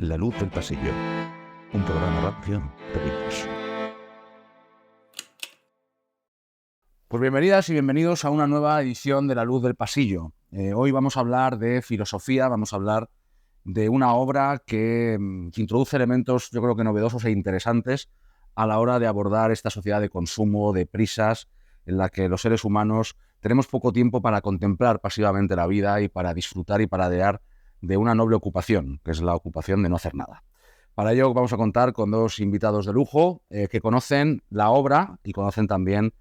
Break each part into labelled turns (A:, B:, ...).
A: La luz del pasillo, un programa radio de libros.
B: Pues bienvenidas y bienvenidos a una nueva edición de La luz del pasillo. Hoy vamos a hablar de filosofía, vamos a hablar de una obra que introduce elementos, yo creo que novedosos e interesantes a la hora de abordar esta sociedad de consumo, de prisas, en la que los seres humanos tenemos poco tiempo para contemplar pasivamente la vida y para disfrutar y paradear de una noble ocupación, que es la ocupación de no hacer nada. Para ello vamos a contar con dos invitados de lujo que conocen la obra y conocen también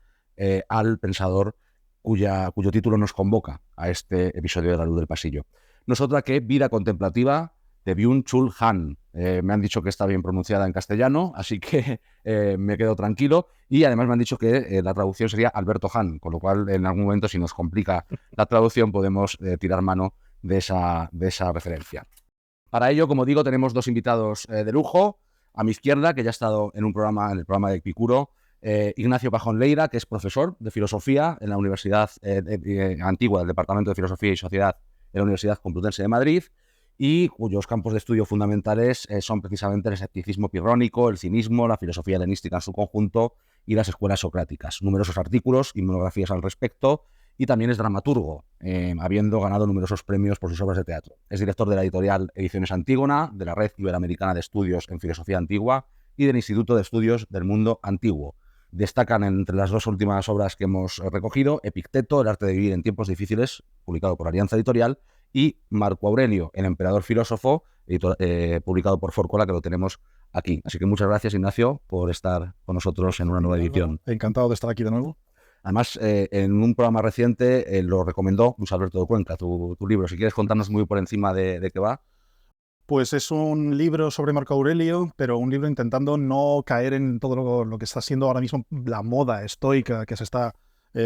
B: al pensador cuyo título nos convoca a este episodio de La luz del pasillo. No es otra que Vida contemplativa de Byung-Chul Han. Me han dicho que está bien pronunciada en castellano, así que me quedo tranquilo. Y además me han dicho que la traducción sería Alberto Han, con lo cual en algún momento, si nos complica la traducción, podemos tirar mano de esa referencia. Para ello, como digo, tenemos dos invitados de lujo. A mi izquierda, que ya ha estado en el programa de Epicuro, Ignacio Pajón Leira, que es profesor de filosofía en la Universidad Antigua del Departamento de Filosofía y Sociedad de la Universidad Complutense de Madrid, y cuyos campos de estudio fundamentales son precisamente el escepticismo pirrónico, el cinismo, la filosofía helenística en su conjunto y las escuelas socráticas. Numerosos artículos y monografías al respecto, y también es dramaturgo, habiendo ganado numerosos premios por sus obras de teatro. Es director de la editorial Ediciones Antígona, de la Red Iberoamericana de Estudios en Filosofía Antigua y del Instituto de Estudios del Mundo Antiguo. Destacan entre las dos últimas obras que hemos recogido Epicteto, El arte de vivir en tiempos difíciles, publicado por Alianza Editorial, y Marco Aurelio, el emperador filósofo, publicado por Fórcula, que lo tenemos aquí. Así que muchas gracias, Ignacio, por estar con nosotros en una nueva edición.
C: Encantado de estar aquí de nuevo.
B: Además, en un programa reciente lo recomendó Luis Alberto de Cuenca, tu libro. Si quieres contarnos muy por encima de qué va.
C: Pues es un libro sobre Marco Aurelio, pero un libro intentando no caer en todo lo que está siendo ahora mismo la moda estoica que se está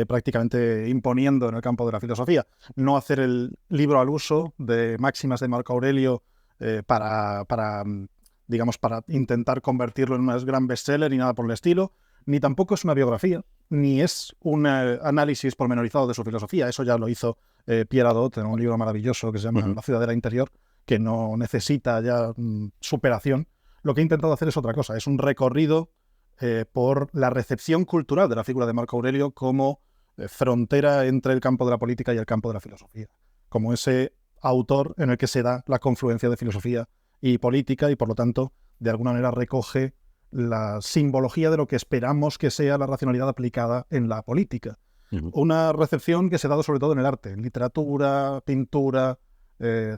C: prácticamente imponiendo en el campo de la filosofía. No hacer el libro al uso de máximas de Marco Aurelio para intentar convertirlo en un gran bestseller ni nada por el estilo, ni tampoco es una biografía, ni es un análisis pormenorizado de su filosofía. Eso ya lo hizo Pierre Hadot en un libro maravilloso que se llama La ciudadela interior, que no necesita ya superación. Lo que he intentado hacer es otra cosa, es un recorrido por la recepción cultural de la figura de Marco Aurelio como frontera entre el campo de la política y el campo de la filosofía, como ese autor en el que se da la confluencia de filosofía y política y, por lo tanto, de alguna manera recoge la simbología de lo que esperamos que sea la racionalidad aplicada en la política. Una recepción que se ha dado sobre todo en el arte, en literatura, pintura,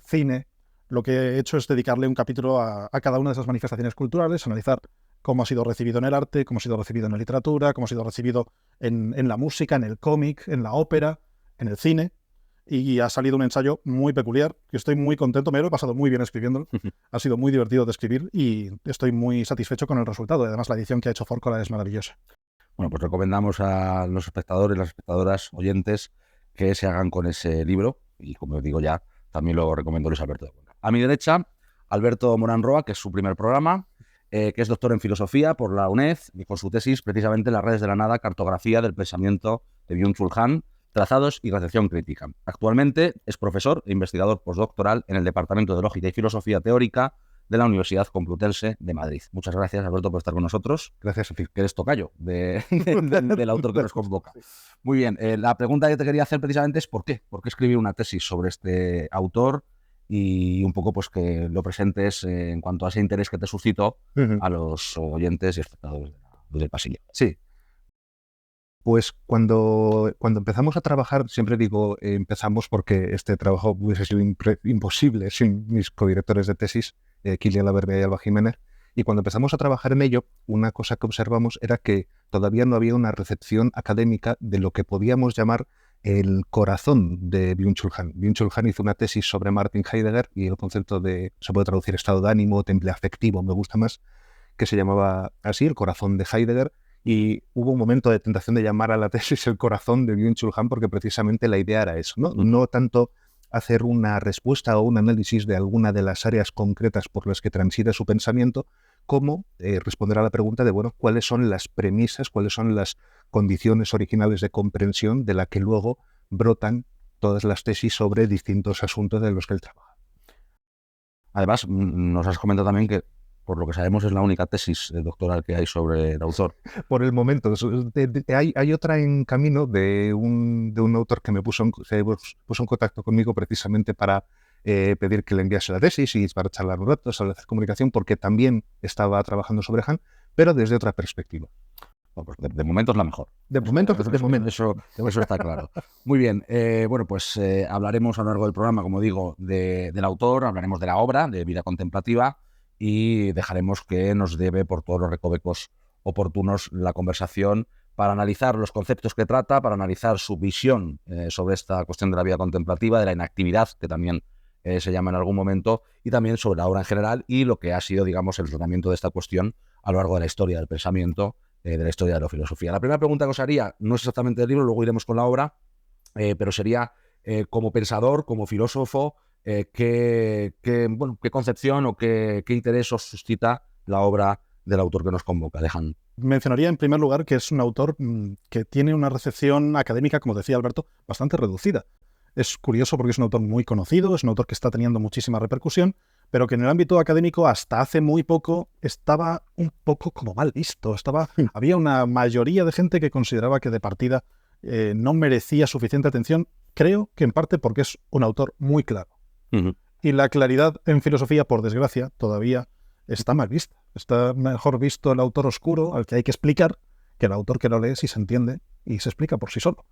C: cine. Lo que he hecho es dedicarle un capítulo a cada una de esas manifestaciones culturales, analizar cómo ha sido recibido en el arte, cómo ha sido recibido en la literatura, cómo ha sido recibido en la música, en el cómic, en la ópera, en el cine. Y ha salido un ensayo muy peculiar, que estoy muy contento, me lo he pasado muy bien escribiéndolo. Ha sido muy divertido de escribir y estoy muy satisfecho con el resultado. Además, la edición que ha hecho Fórcula es maravillosa.
B: Bueno, pues recomendamos a los espectadores, las espectadoras, oyentes, que se hagan con ese libro. Y como os digo ya, también lo recomiendo Luis Alberto de Cuenca. A mi derecha, Alberto Morán Roa, que es su primer programa, que es doctor en filosofía por la UNED y con su tesis precisamente Las redes de la nada, cartografía del pensamiento de Byung-Chul Han, trazados y recepción crítica. Actualmente es profesor e investigador postdoctoral en el Departamento de Lógica y Filosofía Teórica de la Universidad Complutense de Madrid. Muchas gracias, Alberto, por estar con nosotros.
C: Gracias a ti.
B: Que eres tocayo del autor que nos convoca. Muy bien, la pregunta que te quería hacer precisamente es ¿por qué? ¿Por qué escribir una tesis sobre este autor? Y un poco pues que lo presentes en cuanto a ese interés que te suscitó a los oyentes y espectadores del pasillo.
D: Sí. Pues cuando empezamos a trabajar, siempre digo empezamos porque este trabajo hubiese sido imposible sin mis codirectores de tesis, Kilian Laverme y Alba Jiménez, y cuando empezamos a trabajar en ello, una cosa que observamos era que todavía no había una recepción académica de lo que podíamos llamar el corazón de Byung-Chul Han. Byung-Chul Han hizo una tesis sobre Martin Heidegger y el concepto se puede traducir estado de ánimo, temple afectivo, me gusta más, que se llamaba así, el corazón de Heidegger. Y hubo un momento de tentación de llamar a la tesis el corazón de Byung-Chul Han porque precisamente la idea era eso, ¿no? No tanto hacer una respuesta o un análisis de alguna de las áreas concretas por las que transita su pensamiento, como responder a la pregunta de, bueno, ¿cuáles son las premisas, cuáles son las condiciones originales de comprensión de la que luego brotan todas las tesis sobre distintos asuntos de los que él trabaja?
B: Además, nos has comentado también que, por lo que sabemos, es la única tesis doctoral que hay sobre el autor.
D: Por el momento. Hay otra en camino de un autor que se puso en contacto conmigo precisamente para pedir que le enviase la tesis y para charlar un rato, establecer comunicación, porque también estaba trabajando sobre Han, pero desde otra perspectiva.
B: Bueno, pues de momento es la mejor.
D: De momento.
B: Eso está claro. Muy bien. Bueno, pues hablaremos a lo largo del programa, como digo, del autor, hablaremos de la obra, de Vida Contemplativa, y dejaremos que nos lleve por todos los recovecos oportunos la conversación para analizar los conceptos que trata, para analizar su visión sobre esta cuestión de la vida contemplativa, de la inactividad, que también se llama en algún momento, y también sobre la obra en general y lo que ha sido, digamos, el tratamiento de esta cuestión a lo largo de la historia del pensamiento, de la historia de la filosofía. La primera pregunta que os haría no es exactamente del libro, luego iremos con la obra, pero sería, como pensador, como filósofo, ¿qué concepción o qué interés os suscita la obra del autor que nos convoca, de Han?
C: Mencionaría en primer lugar que es un autor que tiene una recepción académica, como decía Alberto, bastante reducida. Es curioso porque es un autor muy conocido, es un autor que está teniendo muchísima repercusión, pero que en el ámbito académico hasta hace muy poco estaba un poco como mal visto. Había una mayoría de gente que consideraba que de partida no merecía suficiente atención, creo que en parte porque es un autor muy claro.
B: Uh-huh.
C: Y la claridad en filosofía, por desgracia, todavía está mal vista. Está mejor visto el autor oscuro al que hay que explicar que el autor que lo lee si se entiende y se explica por sí solo.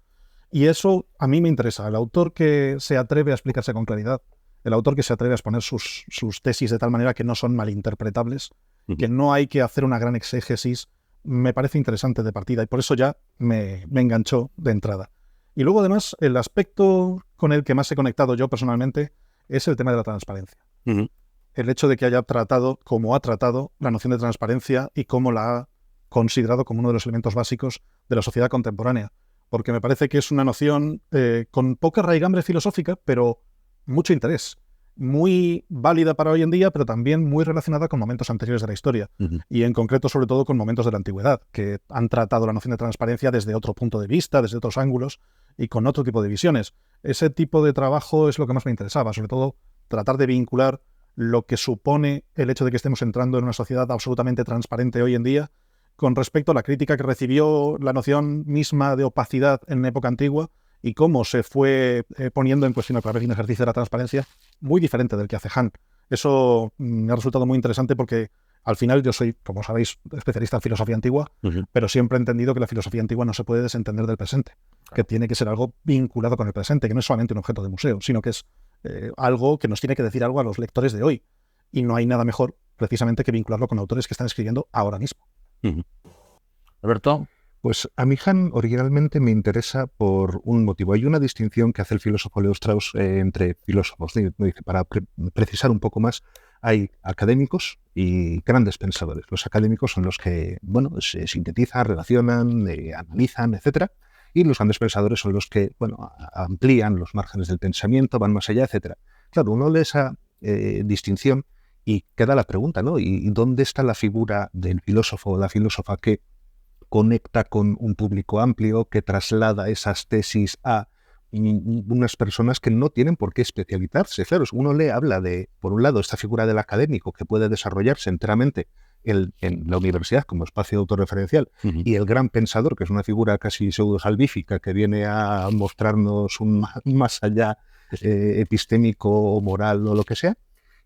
C: Y eso a mí me interesa, el autor que se atreve a explicarse con claridad, el autor que se atreve a exponer sus tesis de tal manera que no son malinterpretables, que no hay que hacer una gran exégesis, me parece interesante de partida y por eso ya me enganchó de entrada. Y luego además el aspecto con el que más he conectado yo personalmente es el tema de la transparencia.
B: Uh-huh.
C: El hecho de que haya tratado, como ha tratado, la noción de transparencia y cómo la ha considerado como uno de los elementos básicos de la sociedad contemporánea. Porque me parece que es una noción con poca raigambre filosófica, pero mucho interés. Muy válida para hoy en día, pero también muy relacionada con momentos anteriores de la historia.
B: Uh-huh.
C: Y en concreto, sobre todo, con momentos de la antigüedad, que han tratado la noción de transparencia desde otro punto de vista, desde otros ángulos y con otro tipo de visiones. Ese tipo de trabajo es lo que más me interesaba, sobre todo tratar de vincular lo que supone el hecho de que estemos entrando en una sociedad absolutamente transparente hoy en día con respecto a la crítica que recibió la noción misma de opacidad en época antigua y cómo se fue poniendo en cuestión a través de un ejercicio de la transparencia muy diferente del que hace Han. Eso me ha resultado muy interesante porque al final yo soy, como sabéis, especialista en filosofía antigua,
B: Uh-huh.
C: pero siempre he entendido que la filosofía antigua no se puede desentender del presente, que tiene que ser algo vinculado con el presente, que no es solamente un objeto de museo, sino que es algo que nos tiene que decir algo a los lectores de hoy. Y no hay nada mejor, precisamente, que vincularlo con autores que están escribiendo ahora mismo.
B: Uh-huh. Alberto.
D: Pues a mí Han originalmente me interesa por un motivo. Hay una distinción que hace el filósofo Leo Strauss entre filósofos. Dice, para precisar un poco más, hay académicos y grandes pensadores. Los académicos son los que, se sintetizan, relacionan, analizan, etcétera. Y los grandes pensadores son los que, amplían los márgenes del pensamiento, van más allá, etcétera. Claro, uno lee esa distinción y queda la pregunta, ¿no? ¿Y dónde está la figura del filósofo o la filósofa que conecta con un público amplio, que traslada esas tesis a unas personas que no tienen por qué especializarse? Claro, uno habla de, por un lado, esta figura del académico que puede desarrollarse enteramente en la universidad como espacio autorreferencial,
B: Uh-huh.
D: y el gran pensador, que es una figura casi pseudo-salvífica que viene a mostrarnos un más allá epistémico o moral o lo que sea.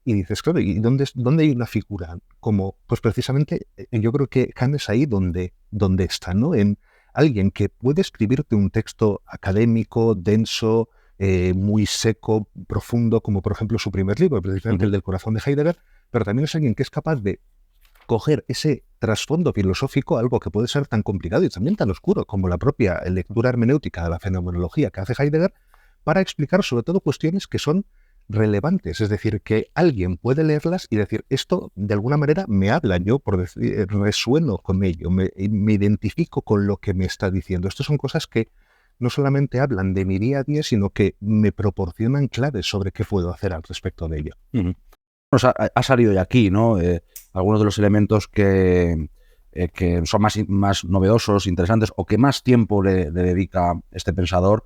D: Y dices, claro, ¿y dónde hay una figura? Como, pues precisamente, yo creo que Han es ahí donde está, ¿no? En alguien que puede escribirte un texto académico, denso, muy seco, profundo, como por ejemplo su primer libro, precisamente el del corazón de Heidegger, pero también es alguien que es capaz de coger ese trasfondo filosófico, algo que puede ser tan complicado y también tan oscuro como la propia lectura hermenéutica de la fenomenología que hace Heidegger, para explicar sobre todo cuestiones que son relevantes, es decir, que alguien puede leerlas y decir, esto de alguna manera me habla, yo por decir, resueno con ello, me identifico con lo que me está diciendo. Estas son cosas que no solamente hablan de mi día a día, sino que me proporcionan claves sobre qué puedo hacer al respecto de ello.
B: Uh-huh. Ha salido de aquí, ¿no? Algunos de los elementos que son más novedosos, interesantes, o que más tiempo le dedica este pensador,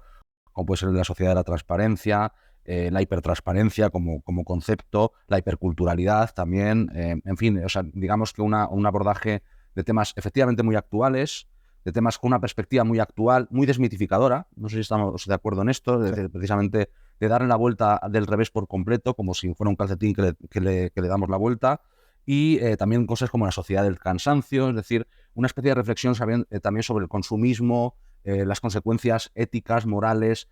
B: como puede ser la sociedad de la transparencia, la hipertransparencia como concepto, la hiperculturalidad también, en fin, o sea, digamos que un abordaje de temas efectivamente muy actuales, de temas con una perspectiva muy actual, muy desmitificadora, no sé si estamos de acuerdo en esto, precisamente de darle la vuelta del revés por completo, como si fuera un calcetín que le damos la vuelta, y también cosas como la sociedad del cansancio, es decir, una especie de reflexión también sobre el consumismo, las consecuencias éticas, morales,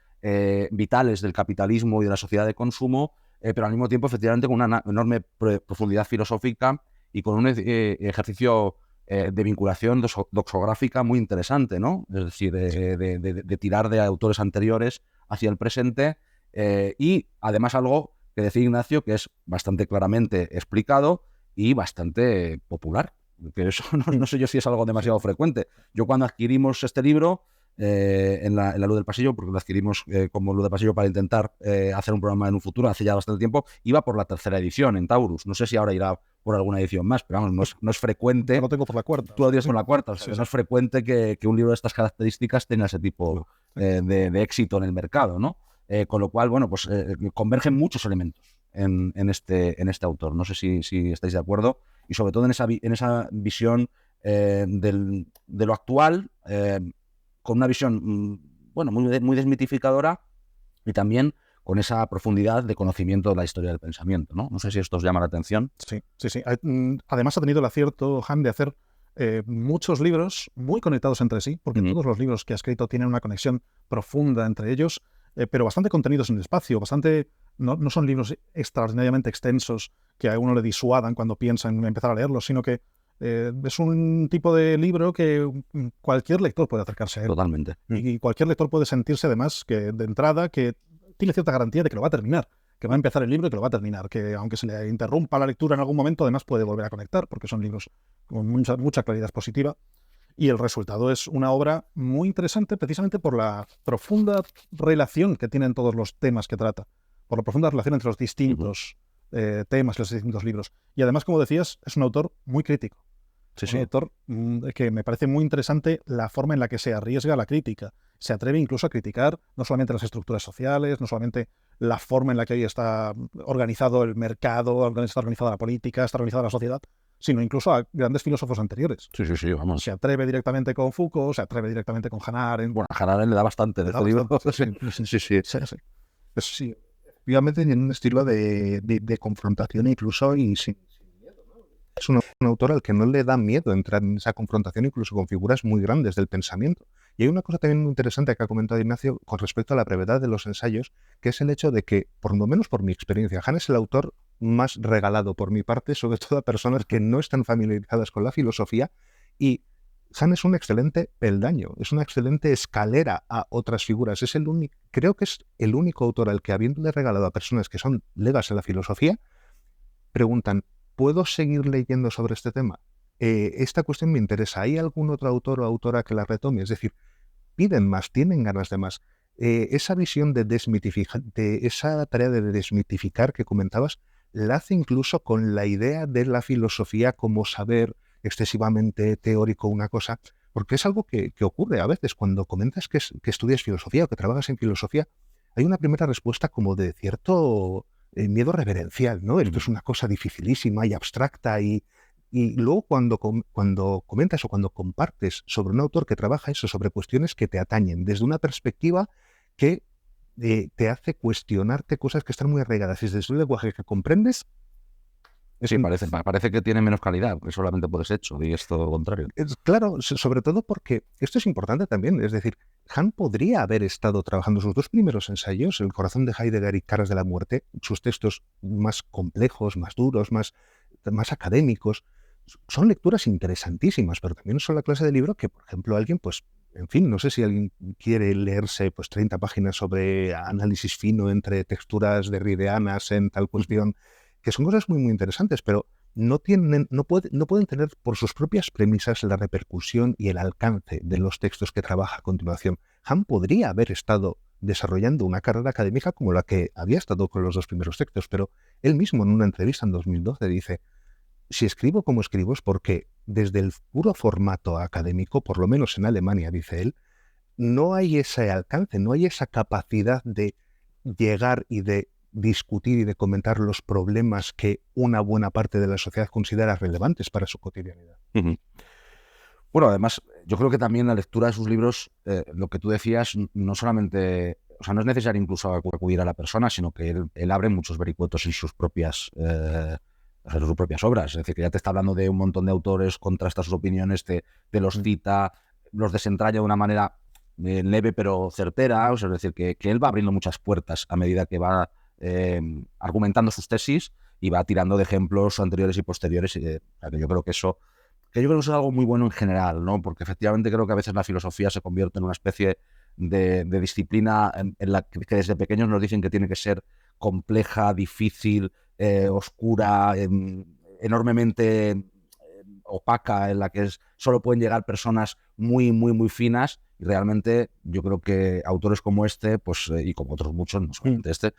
B: vitales del capitalismo y de la sociedad de consumo, pero al mismo tiempo, efectivamente, con una enorme profundidad filosófica y con un ejercicio de vinculación doxográfica muy interesante, ¿no? Es decir, de tirar de autores anteriores hacia el presente y, además, algo que decía Ignacio, que es bastante claramente explicado y bastante popular, que eso no sé yo si es algo demasiado frecuente. Yo cuando adquirimos este libro en la Luz del Pasillo, porque lo adquirimos como Luz del Pasillo para intentar hacer un programa en un futuro, hace ya bastante tiempo, iba por la 3ª edición en Taurus. No sé si ahora irá por alguna edición más, pero vamos, no es frecuente.
C: Yo lo tengo por la 4ª.
B: Tú lo tienes por la 4ª, o sea, no es frecuente que un libro de estas características tenga ese tipo de éxito en el mercado, ¿no? Con lo cual, bueno, pues convergen muchos elementos en este autor. No sé si estáis de acuerdo, y sobre todo en esa visión de lo actual, con una visión bueno, muy desmitificadora y también con esa profundidad de conocimiento de la historia del pensamiento, ¿no? No sé si esto os llama la atención.
C: Sí. Además ha tenido el acierto, Han, de hacer muchos libros muy conectados entre sí, porque todos los libros que ha escrito tienen una conexión profunda entre ellos, pero bastante contenidos en el espacio, no son libros extraordinariamente extensos que a uno le disuadan cuando piensa en empezar a leerlos, sino que es un tipo de libro que cualquier lector puede acercarse a él.
B: Totalmente.
C: Y cualquier lector puede sentirse, además, que de entrada, que tiene cierta garantía de que lo va a terminar, que va a empezar el libro y que lo va a terminar, que aunque se le interrumpa la lectura en algún momento, además puede volver a conectar, porque son libros con mucha claridad positiva. Y el resultado es una obra muy interesante precisamente por la profunda relación que tienen todos los temas que trata, por la profunda relación entre los distintos temas, los distintos libros. Y además, como decías, es un autor muy crítico. Un autor que me parece muy interesante la forma en la que se arriesga a la crítica. Se atreve incluso a criticar no solamente las estructuras sociales, no solamente la forma en la que hoy está organizado el mercado, está organizada la política, está organizada la sociedad, sino incluso a grandes filósofos anteriores.
B: Sí, vamos.
C: Se atreve directamente con Foucault, se atreve directamente con Hannah Arendt.
B: Bueno, a Hannah Arendt le da bastante de este libro.
D: Sí. Efectivamente, tiene un estilo de confrontación incluso y sin miedo, ¿no? Es un autor al que no le da miedo entrar en esa confrontación incluso con figuras muy grandes del pensamiento. Y hay una cosa también muy interesante que ha comentado Ignacio con respecto a la brevedad de los ensayos, que es el hecho de que, por lo menos por mi experiencia, Han es el autor más regalado por mi parte, sobre todo a personas que no están familiarizadas con la filosofía, y Han es un excelente peldaño, es una excelente escalera a otras figuras. Creo que es el único autor al que, habiéndole regalado a personas que son legas en la filosofía, preguntan, ¿puedo seguir leyendo sobre este tema? Esta cuestión me interesa. ¿Hay algún otro autor o autora que la retome? Es decir, piden más, tienen ganas de más. Esa visión de desmitificar, de esa tarea de desmitificar que comentabas, la hace incluso con la idea de la filosofía como saber excesivamente teórico una cosa, porque es algo que ocurre a veces cuando comentas que estudias filosofía o que trabajas en filosofía. Hay una primera respuesta como de cierto miedo reverencial, ¿no? Esto es una cosa dificilísima y abstracta y luego cuando comentas o cuando compartes sobre un autor que trabaja eso, sobre cuestiones que te atañen desde una perspectiva que te hace cuestionarte cosas que están muy arraigadas y desde un lenguaje que comprendes.
B: Sí, parece que tiene menos calidad, que solamente por ese hecho, y es todo lo contrario.
D: Claro, sobre todo porque esto es importante también, es decir, Han podría haber estado trabajando sus 2 primeros ensayos, El corazón de Heidegger y Caras de la muerte, sus textos más complejos, más duros, más académicos, son lecturas interesantísimas, pero también son la clase de libro que, por ejemplo, alguien, pues, en fin, no sé si alguien quiere leerse pues 30 páginas sobre análisis fino entre texturas derrideanas en tal cuestión, que son cosas muy, muy interesantes, pero no pueden tener por sus propias premisas la repercusión y el alcance de los textos que trabaja a continuación. Han podría haber estado desarrollando una carrera académica como la que había estado con los 2 primeros textos, pero él mismo en una entrevista en 2012 dice, si escribo como escribo es porque desde el puro formato académico, por lo menos en Alemania, dice él, no hay ese alcance, no hay esa capacidad de llegar y de discutir y de comentar los problemas que una buena parte de la sociedad considera relevantes para su cotidianidad.
B: Bueno, además, yo creo que también la lectura de sus libros, lo que tú decías, no solamente, o sea, no es necesario incluso acudir a la persona, sino que él abre muchos vericuetos en sus propias obras. Es decir, que ya te está hablando de un montón de autores, contrasta sus opiniones, te los cita, los desentraña de una manera leve pero certera. O sea, es decir, que él va abriendo muchas puertas a medida que va argumentando sus tesis y va tirando de ejemplos anteriores y posteriores. O sea, que yo creo que eso es algo muy bueno en general, ¿no? Porque efectivamente creo que a veces la filosofía se convierte en una especie de disciplina en la que desde pequeños nos dicen que tiene que ser compleja, difícil, oscura, enormemente opaca, en la que solo pueden llegar personas muy, muy, muy finas. Y realmente yo creo que autores como este, pues, y como otros muchos, no solamente este,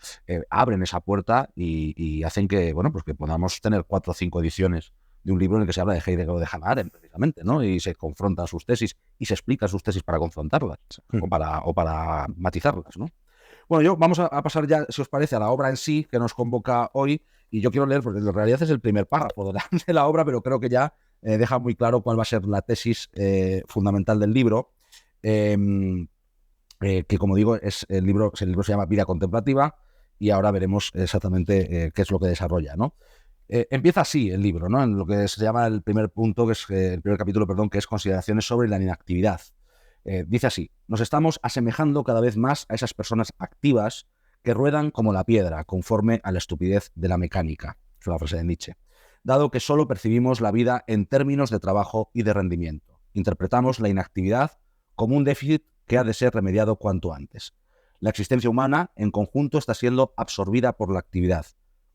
B: abren esa puerta y hacen que, bueno, pues que podamos tener 4 o 5 ediciones de un libro en el que se habla de Heidegger o de Hannah Arendt, precisamente, ¿no? Y se confrontan sus tesis y se explican sus tesis para confrontarlas o para matizarlas, ¿no? Bueno, vamos a pasar ya, si os parece, a la obra en sí que nos convoca hoy. Y yo quiero leer, porque en realidad es el primer párrafo de la obra, pero creo que ya deja muy claro cuál va a ser la tesis fundamental del libro. Que, como digo, el libro se llama Vida Contemplativa, y ahora veremos exactamente qué es lo que desarrolla, ¿no? Empieza así el libro, ¿no? En lo que se llama el primer punto, que es el primer capítulo, perdón, que es Consideraciones sobre la inactividad. Dice así: nos estamos asemejando cada vez más a esas personas activas que ruedan como la piedra, conforme a la estupidez de la mecánica. Es una frase de Nietzsche. Dado que solo percibimos la vida en términos de trabajo y de rendimiento, interpretamos la inactividad como un déficit que ha de ser remediado cuanto antes. La existencia humana, en conjunto, está siendo absorbida por la actividad.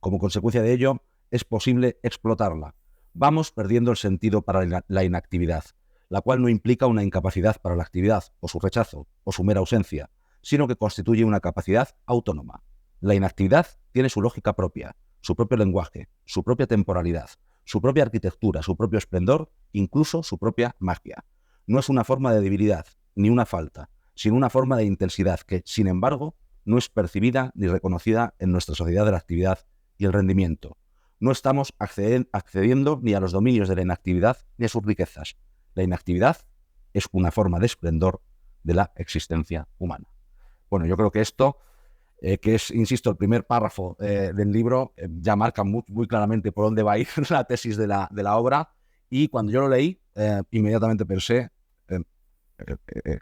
B: Como consecuencia de ello, es posible explotarla. Vamos perdiendo el sentido para la inactividad, la cual no implica una incapacidad para la actividad, o su rechazo, o su mera ausencia, sino que constituye una capacidad autónoma. La inactividad tiene su lógica propia, su propio lenguaje, su propia temporalidad, su propia arquitectura, su propio esplendor, incluso su propia magia. No es una forma de debilidad, ni una falta, sino una forma de intensidad que, sin embargo, no es percibida ni reconocida en nuestra sociedad de la actividad y el rendimiento. No estamos accediendo ni a los dominios de la inactividad ni a sus riquezas. La inactividad es una forma de esplendor de la existencia humana. Bueno, yo creo que esto, que es, insisto, el primer párrafo del libro, ya marca muy, muy claramente por dónde va a ir la tesis de la obra. Y cuando yo lo leí, inmediatamente pensé,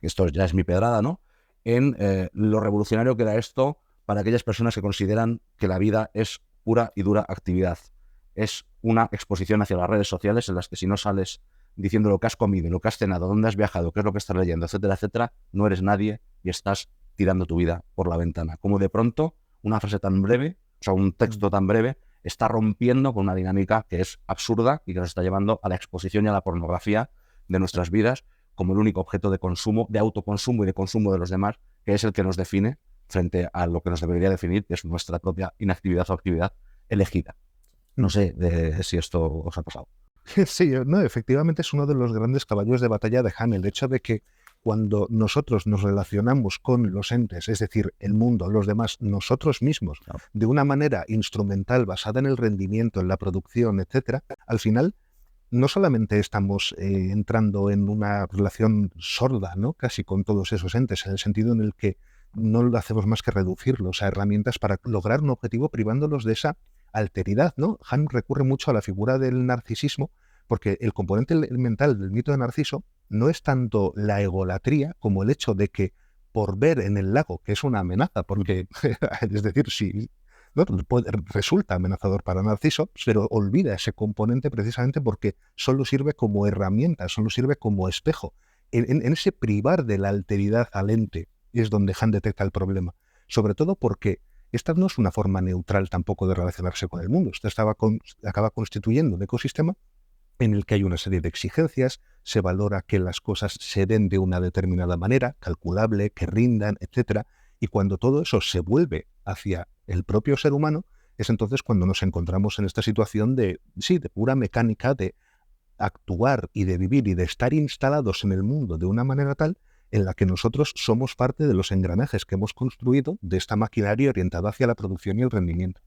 B: esto ya es mi pedrada, ¿no?, en lo revolucionario que era esto para aquellas personas que consideran que la vida es pura y dura actividad. Es una exposición hacia las redes sociales en las que, si no sales diciendo lo que has comido, lo que has cenado, dónde has viajado, qué es lo que estás leyendo, etcétera, etcétera, no eres nadie y estás tirando tu vida por la ventana. Como de pronto una frase tan breve, o sea, un texto tan breve, está rompiendo con una dinámica que es absurda y que nos está llevando a la exposición y a la pornografía de nuestras vidas como el único objeto de consumo, de autoconsumo y de consumo de los demás, que es el que nos define frente a lo que nos debería definir, que es nuestra propia inactividad o actividad elegida. No sé si esto os ha pasado.
D: Sí, no, efectivamente es uno de los grandes caballos de batalla de Hahn, el hecho de que cuando nosotros nos relacionamos con los entes, es decir, el mundo, los demás, nosotros mismos, de una manera instrumental, basada en el rendimiento, en la producción, etcétera, al final no solamente estamos entrando en una relación sorda, ¿no?, casi con todos esos entes, en el sentido en el que no lo hacemos más que reducirlos a herramientas para lograr un objetivo, privándolos de esa alteridad, ¿no? Hahn recurre mucho a la figura del narcisismo, porque el componente mental del mito de Narciso no es tanto la egolatría como el hecho de que, por ver en el lago, que es una amenaza, porque, es decir, sí, ¿no?, resulta amenazador para Narciso, pero olvida ese componente precisamente porque solo sirve como herramienta, solo sirve como espejo. En ese privar de la alteridad al ente es donde Hahn detecta el problema, sobre todo porque esta no es una forma neutral tampoco de relacionarse con el mundo. Esto acaba constituyendo un ecosistema en el que hay una serie de exigencias, se valora que las cosas se den de una determinada manera, calculable, que rindan, etc. Y cuando todo eso se vuelve hacia el propio ser humano, es entonces cuando nos encontramos en esta situación de pura mecánica, de actuar y de vivir y de estar instalados en el mundo de una manera tal en la que nosotros somos parte de los engranajes que hemos construido de esta maquinaria orientada hacia la producción y el rendimiento.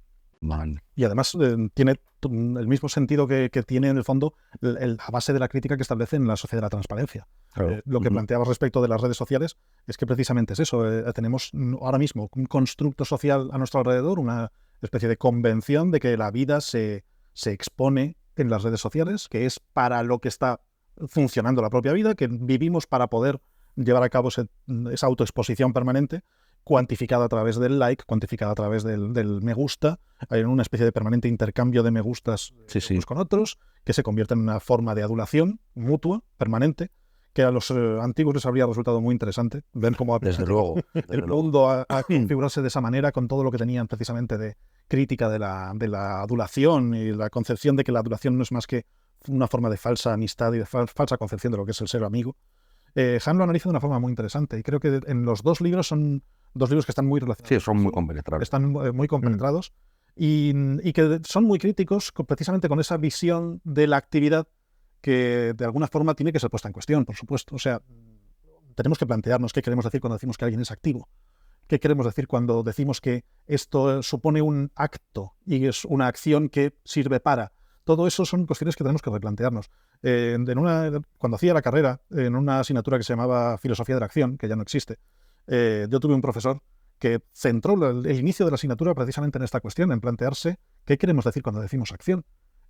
B: Vale.
C: Y además tiene el mismo sentido que tiene en el fondo la base de la crítica que establece en la sociedad de la transparencia.
B: Claro.
C: Lo que planteabas respecto de las redes sociales es que precisamente es eso. Tenemos ahora mismo un constructo social a nuestro alrededor, una especie de convención de que la vida se expone en las redes sociales, que es para lo que está funcionando la propia vida, que vivimos para poder llevar a cabo esa autoexposición permanente, cuantificada a través del like, cuantificada a través del me gusta. Hay una especie de permanente intercambio de me gustas unos con otros, que se convierte en una forma de adulación mutua, permanente, que a los antiguos les habría resultado muy interesante ver cómo
B: Desde luego.
C: el mundo a configurarse de esa manera, con todo lo que tenían precisamente de crítica de la adulación y la concepción de que la adulación no es más que una forma de falsa amistad y de falsa concepción de lo que es el ser amigo. Han lo analiza de una forma muy interesante, y creo que en los dos libros son dos libros que están muy relacionados.
B: Sí, son muy compenetrables.
C: Están muy compenetrados y que son muy críticos precisamente con esa visión de la actividad que de alguna forma tiene que ser puesta en cuestión, por supuesto. O sea, tenemos que plantearnos qué queremos decir cuando decimos que alguien es activo. ¿Qué queremos decir cuando decimos que esto supone un acto y es una acción que sirve para? Todo eso son cuestiones que tenemos que replantearnos. Cuando hacía la carrera, en una asignatura que se llamaba Filosofía de la Acción, que ya no existe, yo tuve un profesor que centró el inicio de la asignatura precisamente en esta cuestión, en plantearse qué queremos decir cuando decimos acción.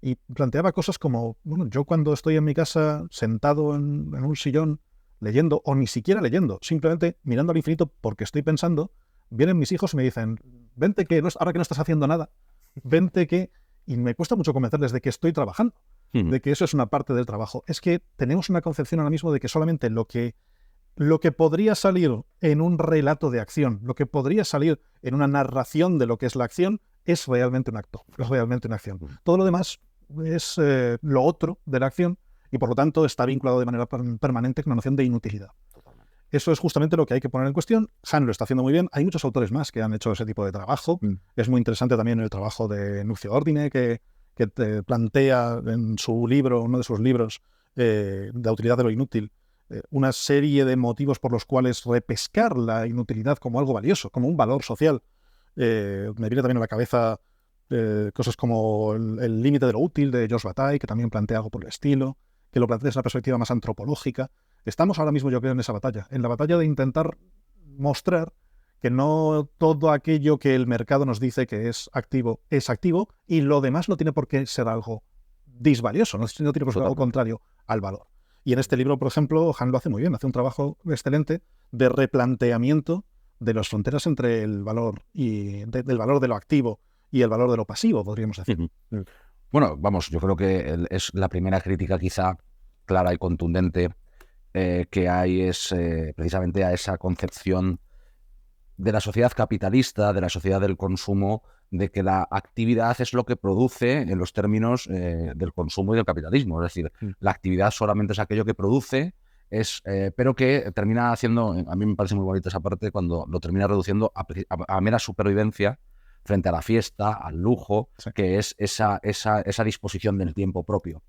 C: Y planteaba cosas como, bueno, yo cuando estoy en mi casa sentado en un sillón leyendo, o ni siquiera leyendo, simplemente mirando al infinito porque estoy pensando, vienen mis hijos y me dicen, vente que ahora que no estás haciendo nada, vente que... Y me cuesta mucho convencerles de que estoy trabajando, de que eso es una parte del trabajo. Es que tenemos una concepción ahora mismo de que solamente lo que podría salir en un relato de acción, lo que podría salir en una narración de lo que es la acción, es realmente un acto, es realmente una acción. Todo lo demás es lo otro de la acción y por lo tanto está vinculado de manera permanente con la noción de inutilidad. Eso es justamente lo que hay que poner en cuestión. Han lo está haciendo muy bien. Hay muchos autores más que han hecho ese tipo de trabajo. Es muy interesante también el trabajo de Nuccio Ordine, que te plantea en su libro, uno de sus libros, de utilidad de lo inútil, una serie de motivos por los cuales repescar la inutilidad como algo valioso, como un valor social. Me viene también a la cabeza cosas como el límite de lo útil de George Bataille, que también plantea algo por el estilo, que lo plantea desde una perspectiva más antropológica. Estamos ahora mismo, yo creo, en esa batalla, en la batalla de intentar mostrar que no todo aquello que el mercado nos dice que es activo y lo demás no tiene por qué ser algo disvalioso, no tiene por qué ser algo contrario al valor. Y en este libro, por ejemplo, Han lo hace muy bien, hace un trabajo excelente de replanteamiento de las fronteras entre el valor y del valor de lo activo y el valor de lo pasivo, podríamos decir.
B: Bueno, vamos, yo creo que es la primera crítica quizá clara y contundente que hay es precisamente a esa concepción de la sociedad capitalista, de la sociedad del consumo, de que la actividad es lo que produce en los términos del consumo y del capitalismo. Es decir, la actividad solamente es aquello que produce, pero que termina haciendo, a mí me parece muy bonita esa parte, cuando lo termina reduciendo a mera supervivencia frente a la fiesta, al lujo, que es esa disposición del tiempo propio,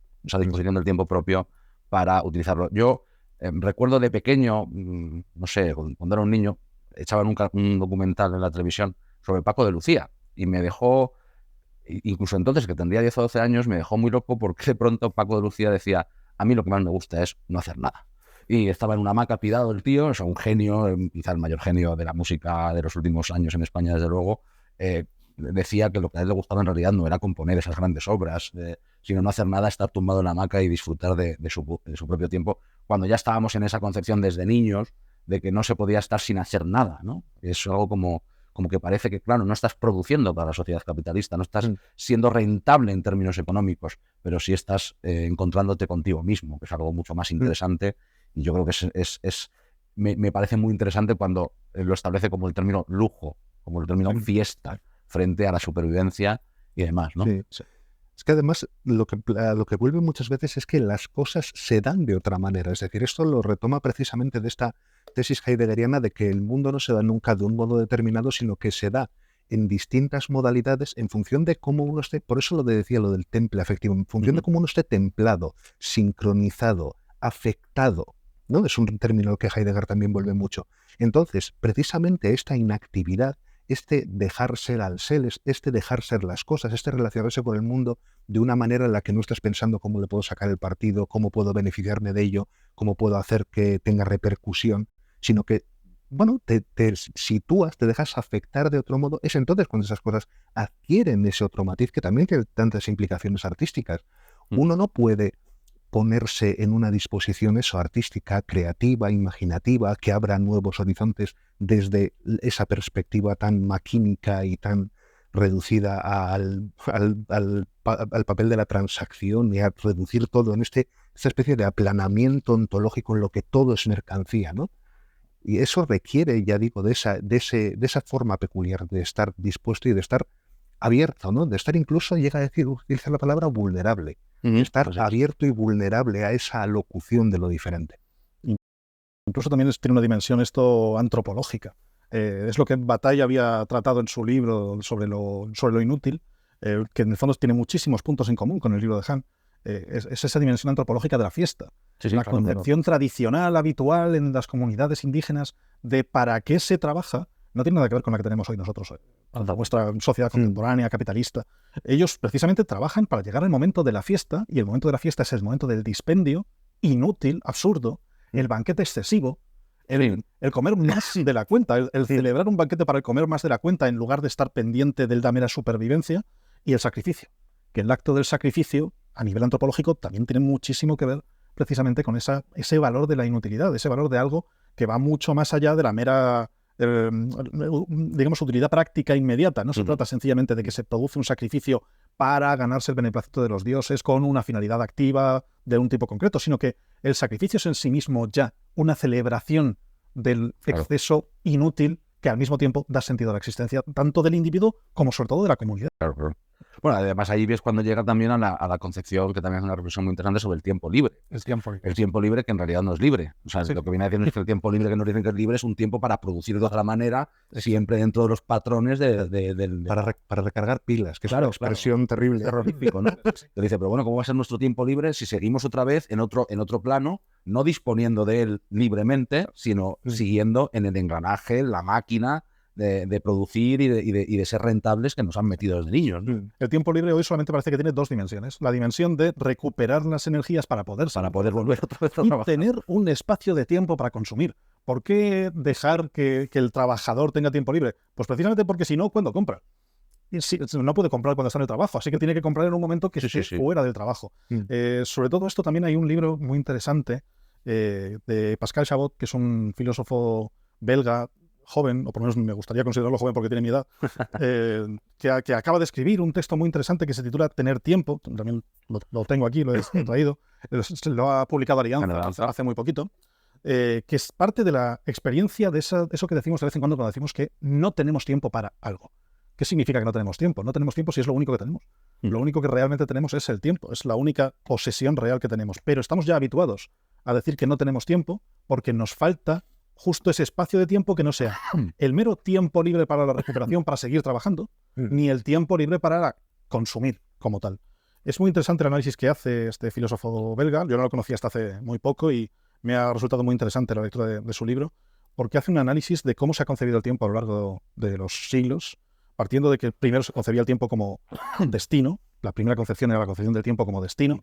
B: para utilizarlo. Yo recuerdo de pequeño, no sé, cuando era un niño, echaban un documental en la televisión sobre Paco de Lucía y me dejó, incluso entonces que tendría 10 o 12 años, me dejó muy loco porque de pronto Paco de Lucía decía, a mí lo que más me gusta es no hacer nada. Y estaba en una hamaca pirado el tío, o sea, un genio, quizá el mayor genio de la música de los últimos años en España, desde luego. Decía que lo que a él le gustaba en realidad no era componer esas grandes obras, sino no hacer nada, estar tumbado en la hamaca y disfrutar de su propio tiempo, cuando ya estábamos en esa concepción desde niños de que no se podía estar sin hacer nada, ¿no? Es algo como que parece que, claro, no estás produciendo para la sociedad capitalista, no estás siendo rentable en términos económicos, pero sí estás encontrándote contigo mismo, que es algo mucho más interesante, y yo creo que me parece muy interesante cuando lo establece como el término lujo, como el término fiesta, frente a la supervivencia y demás, ¿no?
D: Sí. Es que además lo que vuelve muchas veces es que las cosas se dan de otra manera. Es decir, esto lo retoma precisamente de esta tesis heideggeriana de que el mundo no se da nunca de un modo determinado, sino que se da en distintas modalidades en función de cómo uno esté, por eso decía lo del temple afectivo, en función de cómo uno esté templado, sincronizado, afectado ¿no? Es un término que Heidegger también vuelve mucho. Entonces, precisamente esta inactividad, este dejar ser al ser, este dejar ser las cosas, este relacionarse con el mundo de una manera en la que no estás pensando cómo le puedo sacar el partido, cómo puedo beneficiarme de ello, cómo puedo hacer que tenga repercusión, sino que, bueno, te sitúas, te dejas afectar de otro modo. Es entonces cuando esas cosas adquieren ese otro matiz que también tiene tantas implicaciones artísticas. Uno no puede ponerse en una disposición eso, artística, creativa, imaginativa, que abra nuevos horizontes desde esa perspectiva tan maquínica y tan reducida al papel de la transacción y a reducir todo en esta especie de aplanamiento ontológico en lo que todo es mercancía, ¿no? Y eso requiere, ya digo, de esa forma peculiar de estar dispuesto y de estar abierto, ¿no? De estar incluso, llega a utilizar la palabra vulnerable, estar abierto y vulnerable a esa locución de lo diferente.
C: Incluso también tiene una dimensión esto antropológica. Es lo que Bataille había tratado en su libro sobre lo inútil, que en el fondo tiene muchísimos puntos en común con el libro de Hahn. Es esa dimensión antropológica de la fiesta. La concepción tradicional, habitual en las comunidades indígenas de para qué se trabaja, no tiene nada que ver con la que tenemos hoy nosotros, nuestra sociedad contemporánea, capitalista. Ellos precisamente trabajan para llegar al momento de la fiesta, y el momento de la fiesta es el momento del dispendio, inútil, absurdo, el banquete excesivo, el comer más de la cuenta, el celebrar un banquete para el comer más de la cuenta en lugar de estar pendiente de la mera supervivencia, y el sacrificio. Que el acto del sacrificio, a nivel antropológico, también tiene muchísimo que ver precisamente con ese valor de la inutilidad, ese valor de algo que va mucho más allá de la mera, digamos, utilidad práctica inmediata. No se trata sencillamente de que se produce un sacrificio para ganarse el beneplácito de los dioses con una finalidad activa de un tipo concreto, sino que el sacrificio es en sí mismo ya una celebración del exceso inútil que al mismo tiempo da sentido a la existencia tanto del individuo como sobre todo de la comunidad.
B: Bueno, además ahí ves cuando llega también a la concepción, que también es una reflexión muy interesante sobre el tiempo libre. El tiempo libre que en realidad no es libre. O sea, lo que viene a decir es que el tiempo libre que nos dicen que es libre es un tiempo para producir de otra manera, siempre dentro de los patrones
D: para recargar pilas, que es una expresión terrible.
B: Terrorífico, ¿no? Te dice, pero bueno, ¿cómo va a ser nuestro tiempo libre si seguimos otra vez en otro plano, no disponiendo de él libremente, sino siguiendo en el engranaje, la máquina de producir y de ser rentables que nos han metido desde niños?
C: El tiempo libre hoy solamente parece que tiene dos dimensiones. La dimensión de recuperar las energías para poder
B: volver otra vez a
C: y
B: trabajar.
C: Tener un espacio de tiempo para consumir. ¿Por qué dejar que el trabajador tenga tiempo libre? Pues precisamente porque si no, ¿cuándo compra? No puede comprar cuando está en el trabajo, así que tiene que comprar en un momento que esté fuera del trabajo. Sobre todo esto también hay un libro muy interesante de Pascal Chabot, que es un filósofo belga, joven, o por lo menos me gustaría considerarlo joven porque tiene mi edad, que acaba de escribir un texto muy interesante que se titula Tener tiempo. También lo tengo aquí, lo he traído. Lo ha publicado Alianza hace muy poquito. Que es parte de la experiencia de eso que decimos de vez en cuando decimos que no tenemos tiempo para algo. ¿Qué significa que no tenemos tiempo? No tenemos tiempo si es lo único que tenemos. Lo único que realmente tenemos es el tiempo. Es la única posesión real que tenemos. Pero estamos ya habituados a decir que no tenemos tiempo porque nos falta justo ese espacio de tiempo que no sea el mero tiempo libre para la recuperación, para seguir trabajando, ni el tiempo libre para consumir como tal. Es muy interesante el análisis que hace este filósofo belga. Yo no lo conocía hasta hace muy poco y me ha resultado muy interesante la lectura de su libro, porque hace un análisis de cómo se ha concebido el tiempo a lo largo de los siglos, partiendo de que primero se concebía el tiempo como destino. La primera concepción era la concepción del tiempo como destino.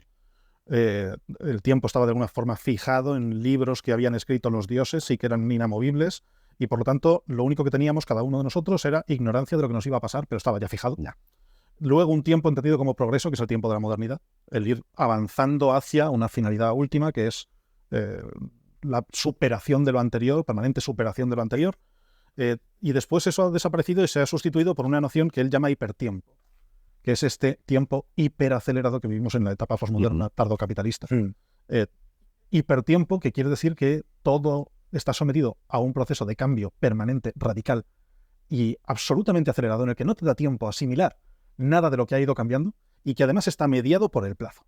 C: El tiempo estaba de alguna forma fijado en libros que habían escrito los dioses y que eran inamovibles, y por lo tanto lo único que teníamos cada uno de nosotros era ignorancia de lo que nos iba a pasar, pero estaba ya fijado. Luego un tiempo entendido como progreso, que es el tiempo de la modernidad, el ir avanzando hacia una finalidad última, que es la superación de lo anterior, permanente superación de lo anterior, y después eso ha desaparecido y se ha sustituido por una noción que él llama hipertiempo, que es este tiempo hiperacelerado que vivimos en la etapa posmoderna tardocapitalista. Hipertiempo, que quiere decir que todo está sometido a un proceso de cambio permanente, radical y absolutamente acelerado, en el que no te da tiempo a asimilar nada de lo que ha ido cambiando y que además está mediado por el plazo.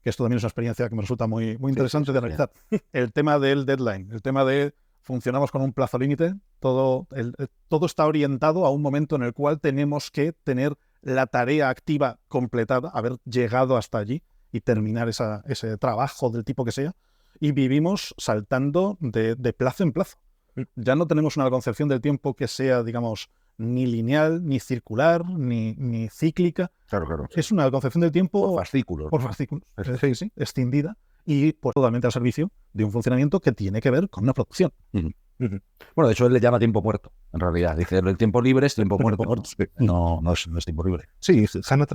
C: Que esto también es una experiencia que me resulta muy, muy interesante de analizar. El tema del deadline, el tema de funcionamos con un plazo límite, todo está orientado a un momento en el cual tenemos que tener la tarea activa completada, haber llegado hasta allí y terminar ese trabajo del tipo que sea. y vivimos saltando de plazo en plazo. Ya no tenemos una concepción del tiempo que sea, digamos, ni lineal, ni circular, ni cíclica.
B: Claro.
C: Es una concepción del tiempo
B: Por fascículos.
C: por fascículos, sí, extendida y pues, totalmente al servicio de un funcionamiento que tiene que ver con una producción.
B: Bueno, de hecho él le llama tiempo muerto, en realidad. Dice, el tiempo libre es tiempo muerto. No es tiempo libre.
D: Sí, Han ha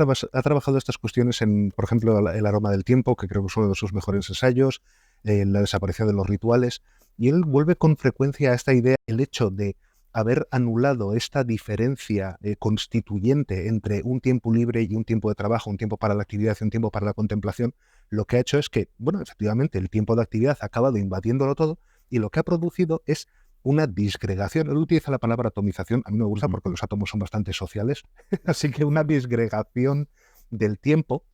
D: trabajado estas cuestiones en, por ejemplo, El aroma del tiempo, que creo que es uno de sus mejores ensayos, la desaparición de los rituales, y él vuelve con frecuencia a esta idea, el hecho de haber anulado esta diferencia constituyente entre un tiempo libre y un tiempo de trabajo, un tiempo para la actividad y un tiempo para la contemplación. Lo que ha hecho es que, bueno, efectivamente, el tiempo de actividad ha acabado invadiéndolo todo, y lo que ha producido es una disgregación. Él utiliza la palabra atomización, a mí me gusta porque los átomos son bastante sociales, así que una disgregación del tiempo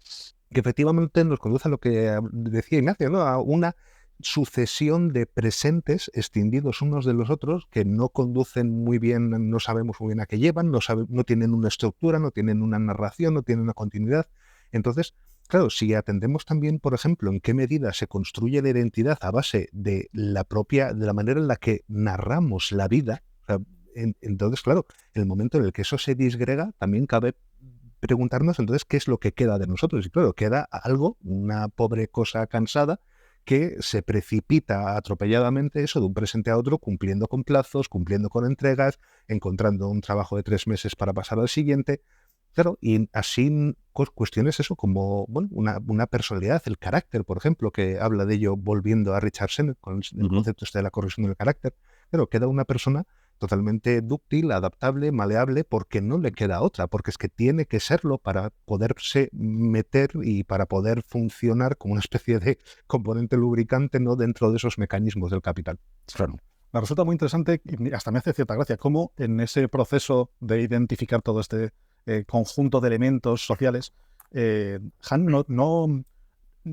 D: que efectivamente nos conduce a lo que decía Ignacio, ¿no? A una sucesión de presentes extendidos unos de los otros que no conducen muy bien, no sabemos muy bien a qué llevan, no tienen una estructura, no tienen una narración, no tienen una continuidad. Entonces, claro, si atendemos también, por ejemplo, en qué medida se construye la identidad a base de la manera en la que narramos la vida, o sea, entonces, claro, en el momento en el que eso se disgrega, también cabe preguntarnos entonces qué es lo que queda de nosotros. Y claro, queda algo, una pobre cosa cansada, que se precipita atropelladamente eso de un presente a otro, cumpliendo con plazos, cumpliendo con entregas, encontrando un trabajo de 3 meses para pasar al siguiente. Claro, y así cuestiones eso como bueno, una personalidad, el carácter, por ejemplo, que habla de ello volviendo a Richard Sennett con el concepto este de la corrección del carácter. Claro, queda una persona totalmente dúctil, adaptable, maleable, porque no le queda otra, porque es que tiene que serlo para poderse meter y para poder funcionar como una especie de componente lubricante, ¿no?, dentro de esos mecanismos del capital.
B: Claro.
C: Me resulta muy interesante y hasta me hace cierta gracia cómo en ese proceso de identificar todo este conjunto de elementos sociales, Han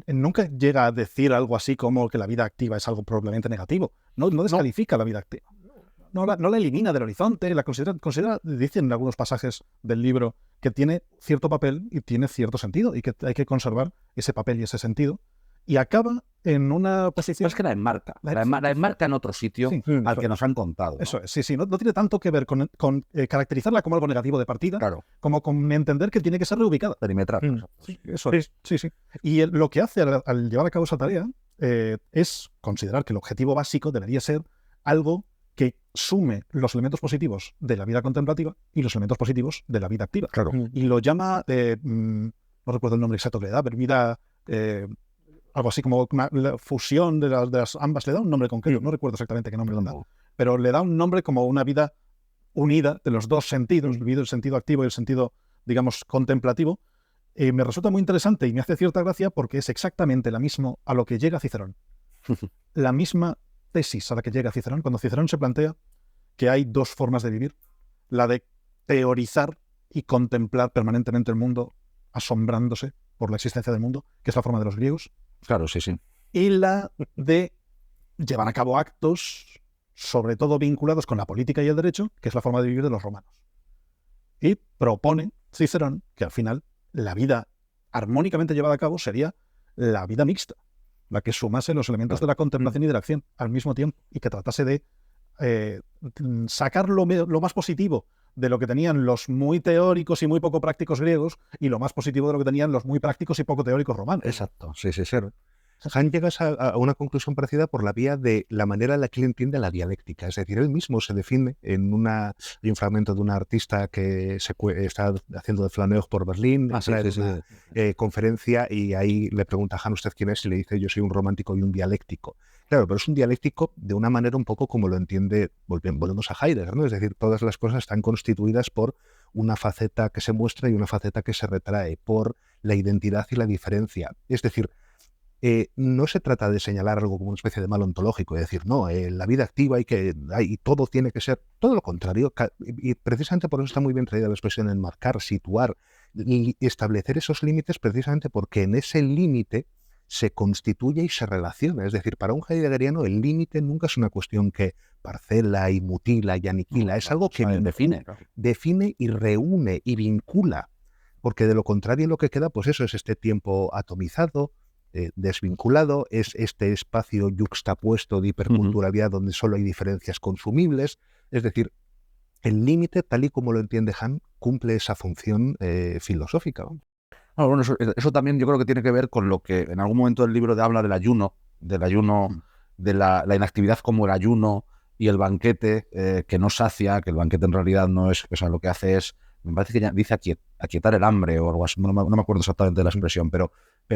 C: nunca llega a decir algo así como que la vida activa es algo probablemente negativo. No descalifica la vida activa. No la elimina del horizonte, la considera, dicen en algunos pasajes del libro, que tiene cierto papel y tiene cierto sentido, y que hay que conservar ese papel y ese sentido. Y acaba en una posición...
B: Es que la enmarca. La enmarca en otro sitio al que nos han contado, ¿no?
C: Eso es, sí. No tiene tanto que ver con caracterizarla como algo negativo de partida,
B: Claro.
C: como con entender que tiene que ser reubicada.
B: Perimetrar.
C: Sí, eso es. Sí. Y lo que hace al llevar a cabo esa tarea es considerar que el objetivo básico debería ser algo que sume los elementos positivos de la vida contemplativa y los elementos positivos de la vida activa.
B: Claro.
C: Y lo llama, no recuerdo el nombre exacto que le da, pero vida, algo así como la fusión de las ambas, le da un nombre concreto, no recuerdo exactamente qué nombre le da, pero le da un nombre como una vida unida de los dos sentidos, el sentido activo y el sentido, digamos, contemplativo. Me resulta muy interesante y me hace cierta gracia porque es exactamente la misma a lo que llega Cicerón. La misma tesis a la que llega Cicerón, cuando Cicerón se plantea que hay dos formas de vivir, la de teorizar y contemplar permanentemente el mundo, asombrándose por la existencia del mundo, que es la forma de los griegos,
B: Claro, sí.
C: y la de llevar a cabo actos, sobre todo vinculados con la política y el derecho, que es la forma de vivir de los romanos. Y propone Cicerón que al final la vida armónicamente llevada a cabo sería la vida mixta, la que sumase los elementos de la contemplación y de la acción al mismo tiempo y que tratase de sacar lo más positivo de lo que tenían los muy teóricos y muy poco prácticos griegos y lo más positivo de lo que tenían los muy prácticos y poco teóricos romanos.
B: Exacto, sí.
D: Han llega a una conclusión parecida por la vía de la manera en la que él entiende la dialéctica. Es decir, él mismo se define en hay un fragmento de una artista que está haciendo de flaneur por Berlín, una conferencia, y ahí le pregunta a Han, ¿usted quién es? Y le dice, yo soy un romántico y un dialéctico. Claro, pero es un dialéctico de una manera un poco como lo entiende, volvemos a Heidegger, ¿no? Es decir, todas las cosas están constituidas por una faceta que se muestra y una faceta que se retrae, por la identidad y la diferencia. Es decir, no se trata de señalar algo como una especie de mal ontológico, es decir, no, la vida activa y todo tiene que ser, todo lo contrario, y precisamente por eso está muy bien traída la expresión enmarcar, situar y establecer esos límites, precisamente porque en ese límite se constituye y se relaciona. Es decir, para un heideggeriano el límite nunca es una cuestión que parcela y mutila y aniquila, es algo que define y reúne y vincula, porque de lo contrario lo que queda, pues eso es este tiempo atomizado, desvinculado, es este espacio yuxtapuesto de hiperculturalidad donde solo hay diferencias consumibles. Es decir, el límite, tal y como lo entiende Han, cumple esa función filosófica.
B: Ah, bueno, eso también yo creo que tiene que ver con lo que en algún momento del libro habla del ayuno, de la inactividad como el ayuno y el banquete que no sacia, que el banquete en realidad no es, o sea, lo que hace es, me parece que ya dice aquietar el hambre o algo así, no me acuerdo exactamente de la expresión, pero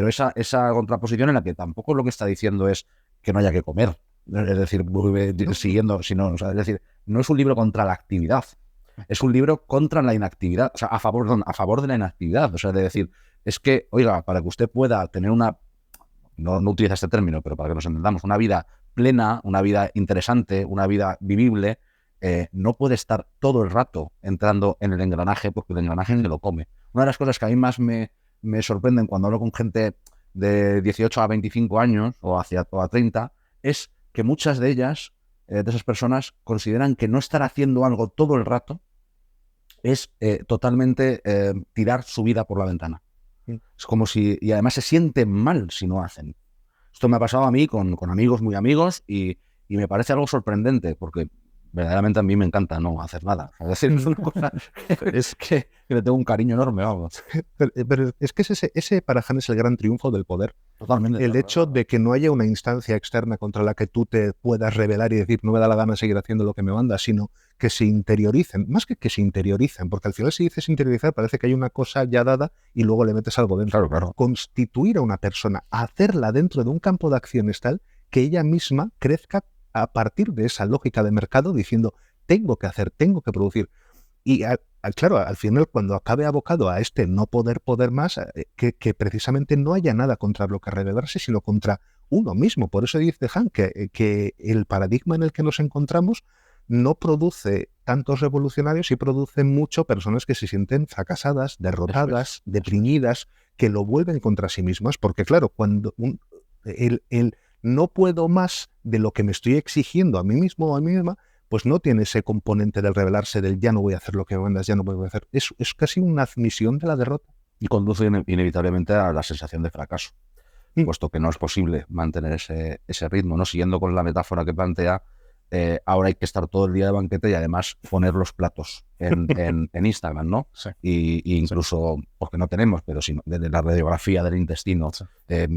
B: esa contraposición en la que tampoco lo que está diciendo es que no haya que comer, es decir, siguiendo, sino, o sea, es decir, no es un libro contra la actividad, es un libro contra la inactividad, o sea, a favor de la inactividad, o sea, de decir, es que, oiga, para que usted pueda tener una, no utiliza este término, pero para que nos entendamos, una vida plena, una vida interesante, una vida vivible, no puede estar todo el rato entrando en el engranaje porque el engranaje se lo come. Una de las cosas que a mí más me sorprenden cuando hablo con gente de 18 a 25 años o a 30 es que muchas de ellas, de esas personas, consideran que no estar haciendo algo todo el rato es totalmente tirar su vida por la ventana. Es como si, y además se sienten mal si no hacen. Esto me ha pasado a mí con amigos muy amigos y me parece algo sorprendente porque verdaderamente a mí me encanta no hacer nada. Es decir, es una cosa es que le tengo un cariño enorme, vamos.
D: Pero es que ese para Han es el gran triunfo del poder.
B: Totalmente.
D: El hecho de que no haya una instancia externa contra la que tú te puedas rebelar y decir no me da la gana de seguir haciendo lo que me manda, sino que se interioricen, más que se interioricen, porque al final si dices interiorizar parece que hay una cosa ya dada y luego le metes algo dentro.
B: Claro.
D: Constituir a una persona, hacerla dentro de un campo de acciones tal que ella misma crezca a partir de esa lógica de mercado diciendo tengo que hacer, tengo que producir. Y claro, al final cuando acabe abocado a este no poder más, que precisamente no haya nada contra lo que rebelarse, sino contra uno mismo. Por eso dice Han que el paradigma en el que nos encontramos no produce tantos revolucionarios y produce mucho personas que se sienten fracasadas, derrotadas, deprimidas, que lo vuelven contra sí mismas, porque claro, cuando el no puedo más de lo que me estoy exigiendo a mí mismo o a mí misma, pues no tiene ese componente del rebelarse, del ya no voy a hacer lo que me mandas, ya no voy a hacer. Es casi una admisión de la derrota.
B: Y conduce inevitablemente a la sensación de fracaso, puesto que no es posible mantener ese ritmo, ¿no? Siguiendo con la metáfora que plantea, ahora hay que estar todo el día de banquete y además poner los platos en Instagram, ¿no?
C: Sí.
B: Y incluso, porque no tenemos, pero sino de la radiografía del intestino,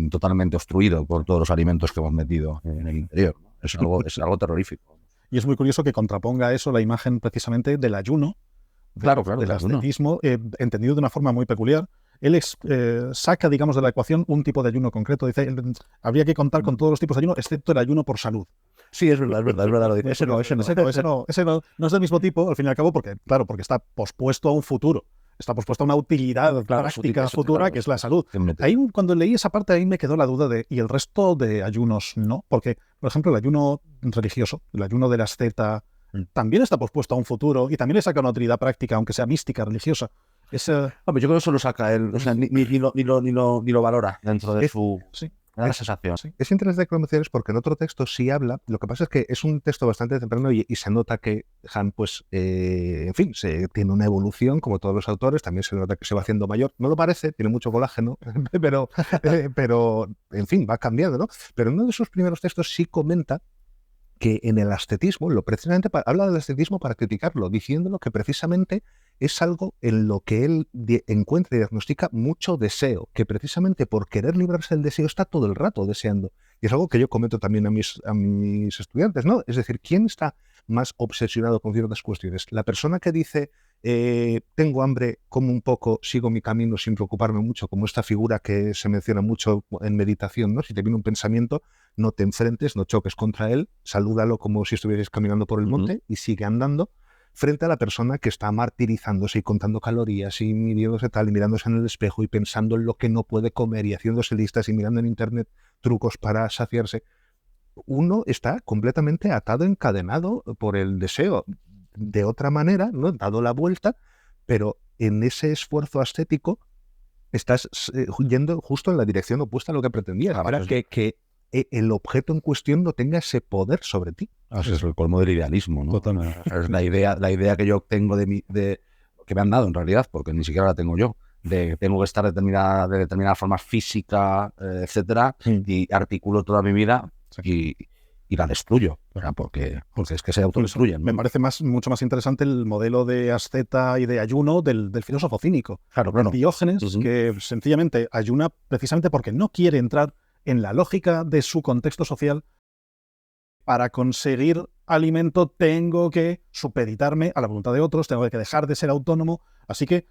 B: totalmente obstruido por todos los alimentos que hemos metido en el interior, ¿no? Es algo terrorífico.
C: Y es muy curioso que contraponga eso la imagen precisamente del ayuno,
B: Claro,
C: del ascetismo, entendido de una forma muy peculiar. Él saca, digamos, de la ecuación un tipo de ayuno concreto. Dice, habría que contar con todos los tipos de ayuno, excepto el ayuno por salud.
B: Sí, es verdad, lo dice. Ese no
C: es del mismo tipo, al fin y al cabo, porque está pospuesto a un futuro. Está pospuesto a una utilidad práctica futura, que es la salud. Ahí, cuando leí esa parte, ahí me quedó la duda de, ¿y el resto de ayunos no? Porque, por ejemplo, el ayuno religioso, el ayuno de la asceta, también está pospuesto a un futuro y también le saca una utilidad práctica, aunque sea mística, religiosa.
B: Yo creo que eso lo saca él, o sea, ni lo valora dentro de su...
C: Sí.
B: Me da la sensación.
C: Sí.
D: Es interesante que lo menciones porque en otro texto sí habla. Lo que pasa es que es un texto bastante temprano y se nota que Han, pues, en fin, tiene una evolución como todos los autores. También se nota que se va haciendo mayor. No lo parece, tiene mucho colágeno, pero en fin, va cambiando, ¿no? Pero en uno de sus primeros textos sí comenta que en el ascetismo, precisamente habla del ascetismo para criticarlo, diciéndolo que precisamente es algo en lo que él encuentra y diagnostica mucho deseo, que precisamente por querer librarse del deseo está todo el rato deseando. Y es algo que yo comento también a mis estudiantes, ¿no? Es decir, ¿quién está más obsesionado con ciertas cuestiones? La persona que dice, tengo hambre, como un poco, sigo mi camino sin preocuparme mucho, como esta figura que se menciona mucho en meditación, ¿no? Si te viene un pensamiento, no te enfrentes, no choques contra él, salúdalo como si estuvieras caminando por el monte y sigue andando, frente a la persona que está martirizándose y contando calorías y midiéndose tal y mirándose en el espejo y pensando en lo que no puede comer y haciéndose listas y mirando en internet trucos para saciarse. Uno está completamente atado, encadenado por el deseo. De otra manera, ¿no? Dado la vuelta, pero en ese esfuerzo ascético estás yendo justo en la dirección opuesta a lo que pretendías. Para que el objeto en cuestión no tenga ese poder sobre ti.
B: Es el colmo del idealismo, ¿no?
C: Totalmente.
B: Es la idea que yo tengo que me han dado en realidad, porque ni siquiera la tengo yo, tengo que estar de determinada forma física, etcétera, y articulo toda mi vida y la destruyo, ¿verdad? Porque es que se autodestruyen, ¿no?
C: Me parece mucho más interesante el modelo de asceta y de ayuno del filósofo cínico.
B: Claro, claro.
C: Diógenes, que sencillamente ayuna precisamente porque no quiere entrar en la lógica de su contexto social. Para conseguir alimento tengo que supeditarme a la voluntad de otros, tengo que dejar de ser autónomo, así que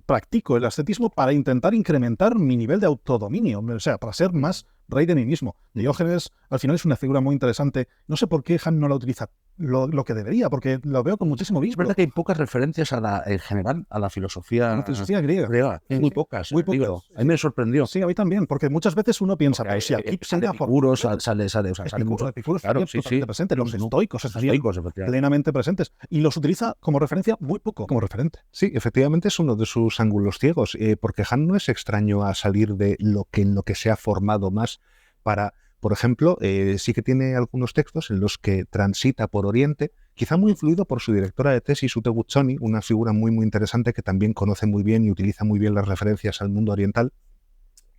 C: practico el ascetismo para intentar incrementar mi nivel de autodominio, o sea, para ser más rey de mí mismo. Diógenes al final es una figura muy interesante. No sé por qué Han no la utiliza lo que debería, porque lo veo con muchísimo
B: Es
C: vínculo.
B: verdad que hay pocas referencias en general a la filosofía
C: griega.
B: Muy pocas.
C: Muy pocas.
B: A mí me sorprendió.
C: Sí, a mí también, porque muchas veces uno piensa,
B: Porque
C: si aquí
B: sale Epicuro, sale
C: Epicuro
B: claro,
C: estaría totalmente presente, los estoicos estarían
B: efectivamente.
C: plenamente presentes, y los utiliza como referencia muy poco, como referente.
D: Sí, efectivamente es uno de sus ángulos ciegos, porque Han no es extraño a salir de en lo que se ha formado más para, por ejemplo, sí que tiene algunos textos en los que transita por Oriente, quizá muy influido por su directora de tesis, Ute Guzzoni, una figura muy, muy interesante que también conoce muy bien y utiliza muy bien las referencias al mundo oriental.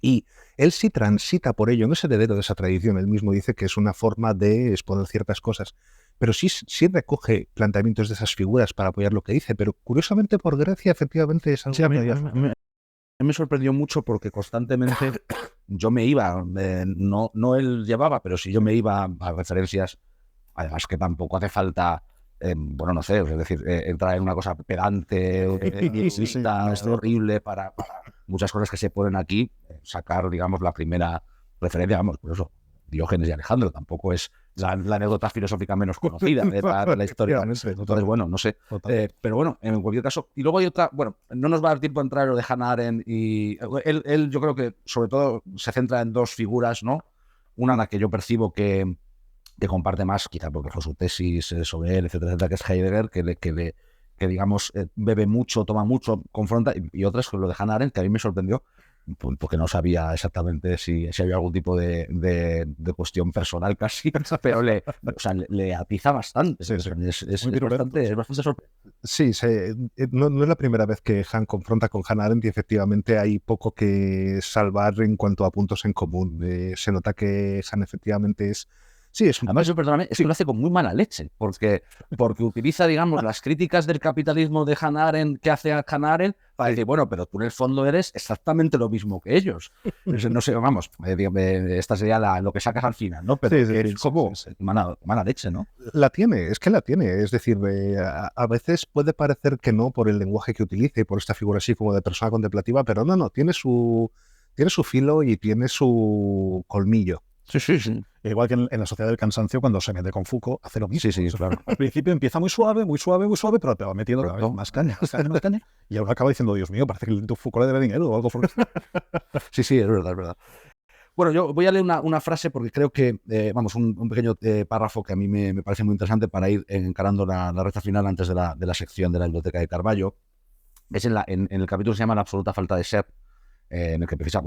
D: Y él sí transita por ello, no es heredero de esa tradición, él mismo dice que es una forma de exponer ciertas cosas, pero sí recoge planteamientos de esas figuras para apoyar lo que dice, pero curiosamente por Grecia efectivamente es algo
B: Sí, a mí me sorprendió mucho porque constantemente yo me iba, no él llevaba, pero sí yo me iba a referencias, además que tampoco hace falta, bueno, no sé, es decir, entrar en una cosa pedante, horrible para muchas cosas que se ponen aquí, sacar, digamos, la primera referencia, vamos, por eso, Diógenes y Alejandro, tampoco es la anécdota filosófica menos conocida de la historia. Entonces, bueno, no sé. Pero bueno, en cualquier caso. Y luego hay otra, bueno, no nos va a dar tiempo a entrar en lo de Hannah Arendt y él yo creo que sobre todo se centra en dos figuras, ¿no? Una en la que yo percibo que comparte más, quizá porque fue su tesis sobre él, etcétera, etcétera, que es Heidegger, que digamos, bebe mucho, toma mucho, confronta, y otras con lo de Hannah Arendt, que a mí me sorprendió, porque no sabía exactamente si había algún tipo de cuestión personal casi, pero le atiza bastante. Es bastante sorprendente.
D: Sí, no es la primera vez que Han confronta con Hannah Arendt y efectivamente hay poco que salvar en cuanto a puntos en común. Se nota que Han efectivamente es... Sí,
B: Además, perdóname, es que lo hace con muy mala leche, porque utiliza, digamos, las críticas del capitalismo de Hannah Arendt que hace a Hannah Arendt para decir, bueno, pero tú en el fondo eres exactamente lo mismo que ellos. No sé, vamos, esta sería lo que sacas al final, ¿no? Pero es como mala leche, ¿no?
D: La tiene. Es decir, a veces puede parecer que no por el lenguaje que utiliza y por esta figura así como de persona contemplativa, pero no, tiene su filo y tiene su colmillo.
B: Sí.
C: Igual que en la Sociedad del Cansancio, cuando se mete con Foucault, hace lo mismo.
B: Sí, claro.
C: Al principio empieza muy suave, pero te va metiendo cada vez más caña, y ahora acaba diciendo, Dios mío, parece que Foucault le debe dinero o algo por eso.
B: Sí, es verdad. Bueno, yo voy a leer una frase porque creo que, un pequeño párrafo que a mí me parece muy interesante para ir encarando la recta final antes de la sección de la biblioteca de Carballo. Es en el capítulo que se llama La absoluta falta de ser, en el que precisa,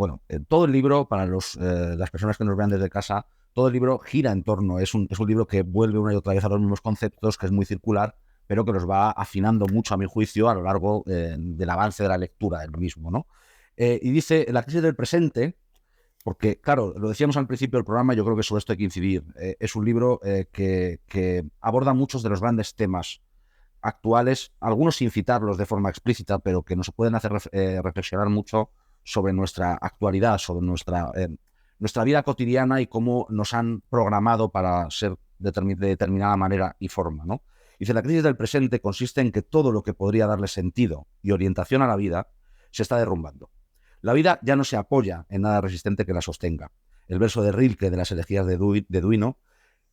B: todo el libro, para las personas que nos vean desde casa, todo el libro gira en torno, es un libro que vuelve una y otra vez a los mismos conceptos, que es muy circular, pero que los va afinando mucho, a mi juicio, a lo largo del avance de la lectura del mismo, ¿no? Y dice, la crisis del presente, porque, claro, lo decíamos al principio del programa, yo creo que sobre esto hay que incidir, es un libro que aborda muchos de los grandes temas actuales, algunos sin citarlos de forma explícita, pero que nos pueden hacer reflexionar mucho sobre nuestra actualidad, sobre nuestra vida cotidiana y cómo nos han programado para ser de determinada manera y forma, ¿no? Dice, la crisis del presente consiste en que todo lo que podría darle sentido y orientación a la vida se está derrumbando. La vida ya no se apoya en nada resistente que la sostenga. El verso de Rilke de las elegías de Duino,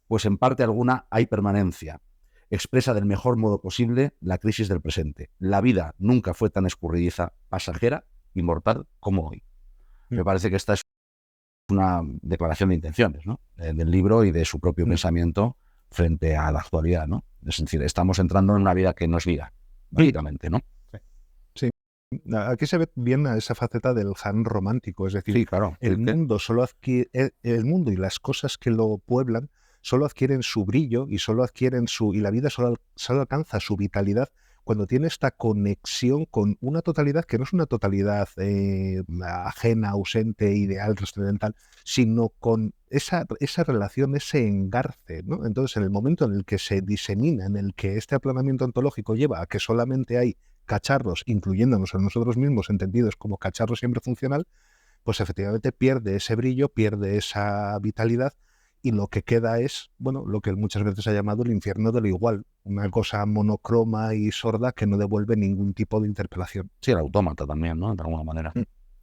B: pues en parte alguna hay permanencia. Expresa del mejor modo posible la crisis del presente. La vida nunca fue tan escurridiza, pasajera, inmortal como hoy. Me parece que esta es una declaración de intenciones, ¿no? Del libro y de su propio pensamiento frente a la actualidad, ¿no? Es decir, estamos entrando en una vida que no es vida, básicamente, ¿no?
D: Sí. Aquí se ve bien a esa faceta del Han romántico, es decir,
B: sí, claro.
D: El mundo y las cosas que lo pueblan solo adquieren su brillo y y la vida solo alcanza su vitalidad cuando tiene esta conexión con una totalidad que no es una totalidad ajena, ausente, ideal, trascendental, sino con esa relación, ese engarce, ¿no? Entonces, en el momento en el que se disemina, en el que este aplanamiento ontológico lleva a que solamente hay cacharros, incluyéndonos a nosotros mismos, entendidos como cacharro siempre funcional, pues efectivamente pierde ese brillo, pierde esa vitalidad, y lo que queda es, bueno, lo que muchas veces se ha llamado el infierno de lo igual, una cosa monocroma y sorda que no devuelve ningún tipo de interpelación.
B: Sí, el autómata también, ¿no? De alguna manera.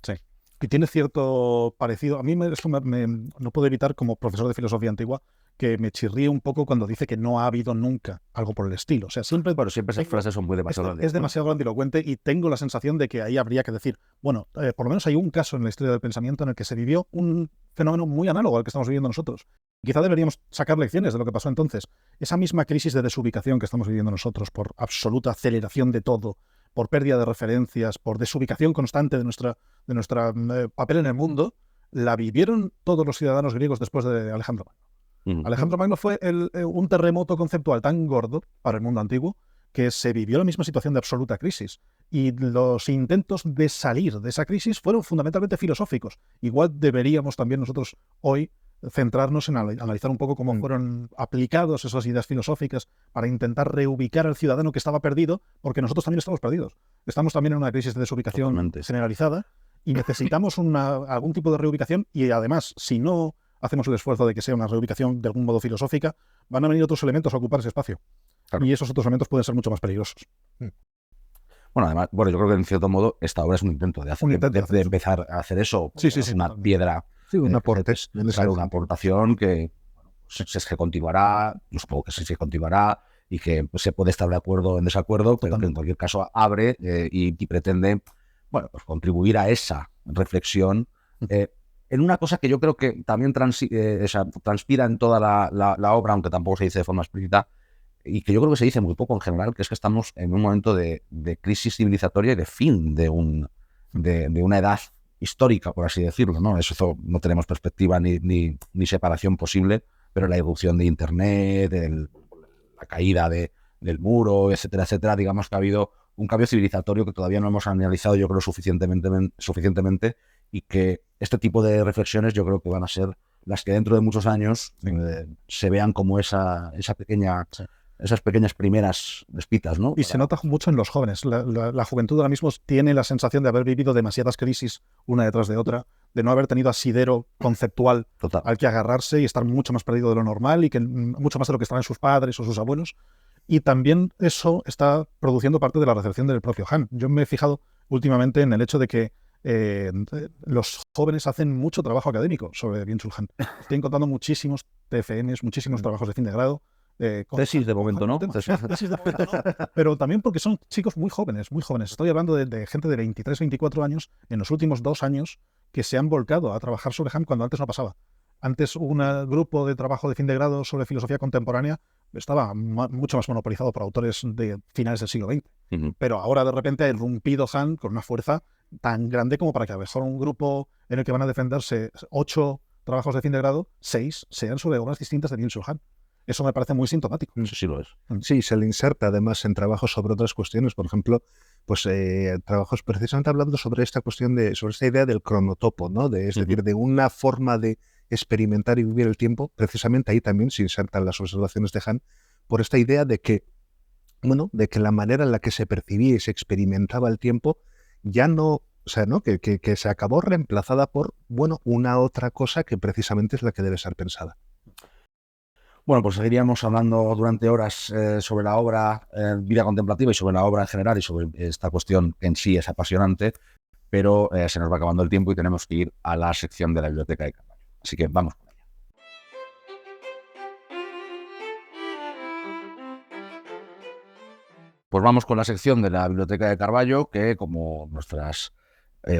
C: Sí. Y tiene cierto parecido. A mí esto no puedo evitar, como profesor de filosofía antigua, que me chirríe un poco cuando dice que no ha habido nunca algo por el estilo. O sea, siempre
B: esas frases son muy demasiado
C: es demasiado grandilocuente, y tengo la sensación de que ahí habría que decir, bueno, por lo menos hay un caso en la historia del pensamiento en el que se vivió un fenómeno muy análogo al que estamos viviendo nosotros. Quizá deberíamos sacar lecciones de lo que pasó entonces. Esa misma crisis de desubicación que estamos viviendo nosotros por absoluta aceleración de todo, por pérdida de referencias, por desubicación constante de nuestra papel en el mundo, la vivieron todos los ciudadanos griegos después de Alejandro Magno. Alejandro Magno fue un terremoto conceptual tan gordo para el mundo antiguo que se vivió la misma situación de absoluta crisis. Y los intentos de salir de esa crisis fueron fundamentalmente filosóficos. Igual deberíamos también nosotros hoy centrarnos en analizar un poco cómo fueron aplicados esas ideas filosóficas para intentar reubicar al ciudadano que estaba perdido, porque nosotros también estamos perdidos. Estamos también en una crisis de desubicación generalizada y necesitamos algún tipo de reubicación, y además, si no hacemos el esfuerzo de que sea una reubicación de algún modo filosófica, van a venir otros elementos a ocupar ese espacio. Claro. Y esos otros elementos pueden ser mucho más peligrosos.
B: Bueno, además, yo creo que en cierto modo esta obra es un intento de empezar a hacer eso.
C: Sí,
B: una piedra.
D: Sí, un aporte.
B: Una aportación que se continuará, yo supongo que se continuará, y que se puede estar de acuerdo o en desacuerdo, pero que en cualquier caso abre y pretende, bueno, pues contribuir a esa reflexión en una cosa que yo creo que también transpira en toda la obra, aunque tampoco se dice de forma explícita, y que yo creo que se dice muy poco en general, que es que estamos en un momento de crisis civilizatoria y de fin de una edad histórica, por así decirlo, ¿no? Eso no tenemos perspectiva ni separación posible, pero la irrupción de Internet, la caída del muro, etcétera, etcétera, digamos que ha habido un cambio civilizatorio que todavía no hemos analizado, yo creo, suficientemente, y que este tipo de reflexiones yo creo que van a ser las que dentro de muchos años se vean como esas pequeñas primeras despitas, ¿no?
C: Y se nota mucho en los jóvenes. La juventud ahora mismo tiene la sensación de haber vivido demasiadas crisis una detrás de otra, de no haber tenido asidero conceptual al que agarrarse y estar mucho más perdido de lo normal, y que mucho más de lo que estaban sus padres o sus abuelos. Y también eso está produciendo parte de la recepción del propio Han. Yo me he fijado últimamente en el hecho de que los jóvenes hacen mucho trabajo académico sobre Byung-Chul Han. Estoy encontrando muchísimos TFNs, muchísimos trabajos de fin de grado.
B: Tesis de momento, ¿no?
C: Tesis de momento, ¿no? Pero también porque son chicos muy jóvenes, muy jóvenes. Estoy hablando de gente de 23, 24 años en los últimos 2 años que se han volcado a trabajar sobre Han cuando antes no pasaba. Antes un grupo de trabajo de fin de grado sobre filosofía contemporánea estaba mucho más monopolizado por autores de finales del siglo XX. Pero ahora de repente ha irrumpido Han con una fuerza tan grande como para que a lo mejor un grupo en el que van a defenderse 8 trabajos de fin de grado, 6 sean sobre obras distintas de Byung-Chul Han. Eso me parece muy sintomático.
B: Sí lo es.
D: Sí, se le inserta además en trabajos sobre otras cuestiones, por ejemplo, pues trabajos precisamente hablando sobre esta cuestión sobre esta idea del cronotopo, ¿no? Es decir, de una forma de experimentar y vivir el tiempo. Precisamente ahí también se insertan las observaciones de Han por esta idea de que la manera en la que se percibía y se experimentaba el tiempo ya no, o sea, ¿no? Que se acabó reemplazada por, una otra cosa que precisamente es la que debe ser pensada.
B: Bueno, pues seguiríamos hablando durante horas sobre la obra Vida Contemplativa y sobre la obra en general y sobre esta cuestión que en sí es apasionante, pero se nos va acabando el tiempo y tenemos que ir a la sección de la Biblioteca de Carballo. Así que vamos con ella. Pues vamos con la sección de la Biblioteca de Carballo, que como nuestras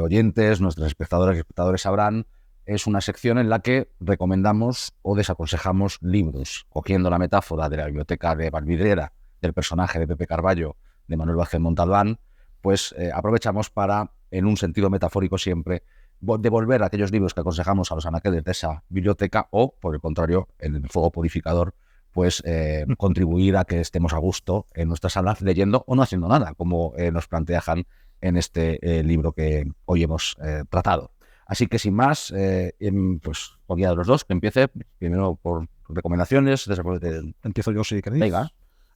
B: oyentes, nuestros espectadoras y espectadores sabrán, es una sección en la que recomendamos o desaconsejamos libros, cogiendo la metáfora de la biblioteca de Valvidrera, del personaje de Pepe Carballo, de Manuel Vázquez Montalbán, pues aprovechamos para, en un sentido metafórico siempre, devolver aquellos libros que aconsejamos a los anaqueles de esa biblioteca o, por el contrario, en el fuego purificador, pues contribuir a que estemos a gusto en nuestras salas leyendo o no haciendo nada, como nos plantea Han en este libro que hoy hemos tratado. Así que sin más, pues cualquiera de los dos que empiece, primero por recomendaciones, después de...
C: Empiezo yo si queréis.
B: Venga.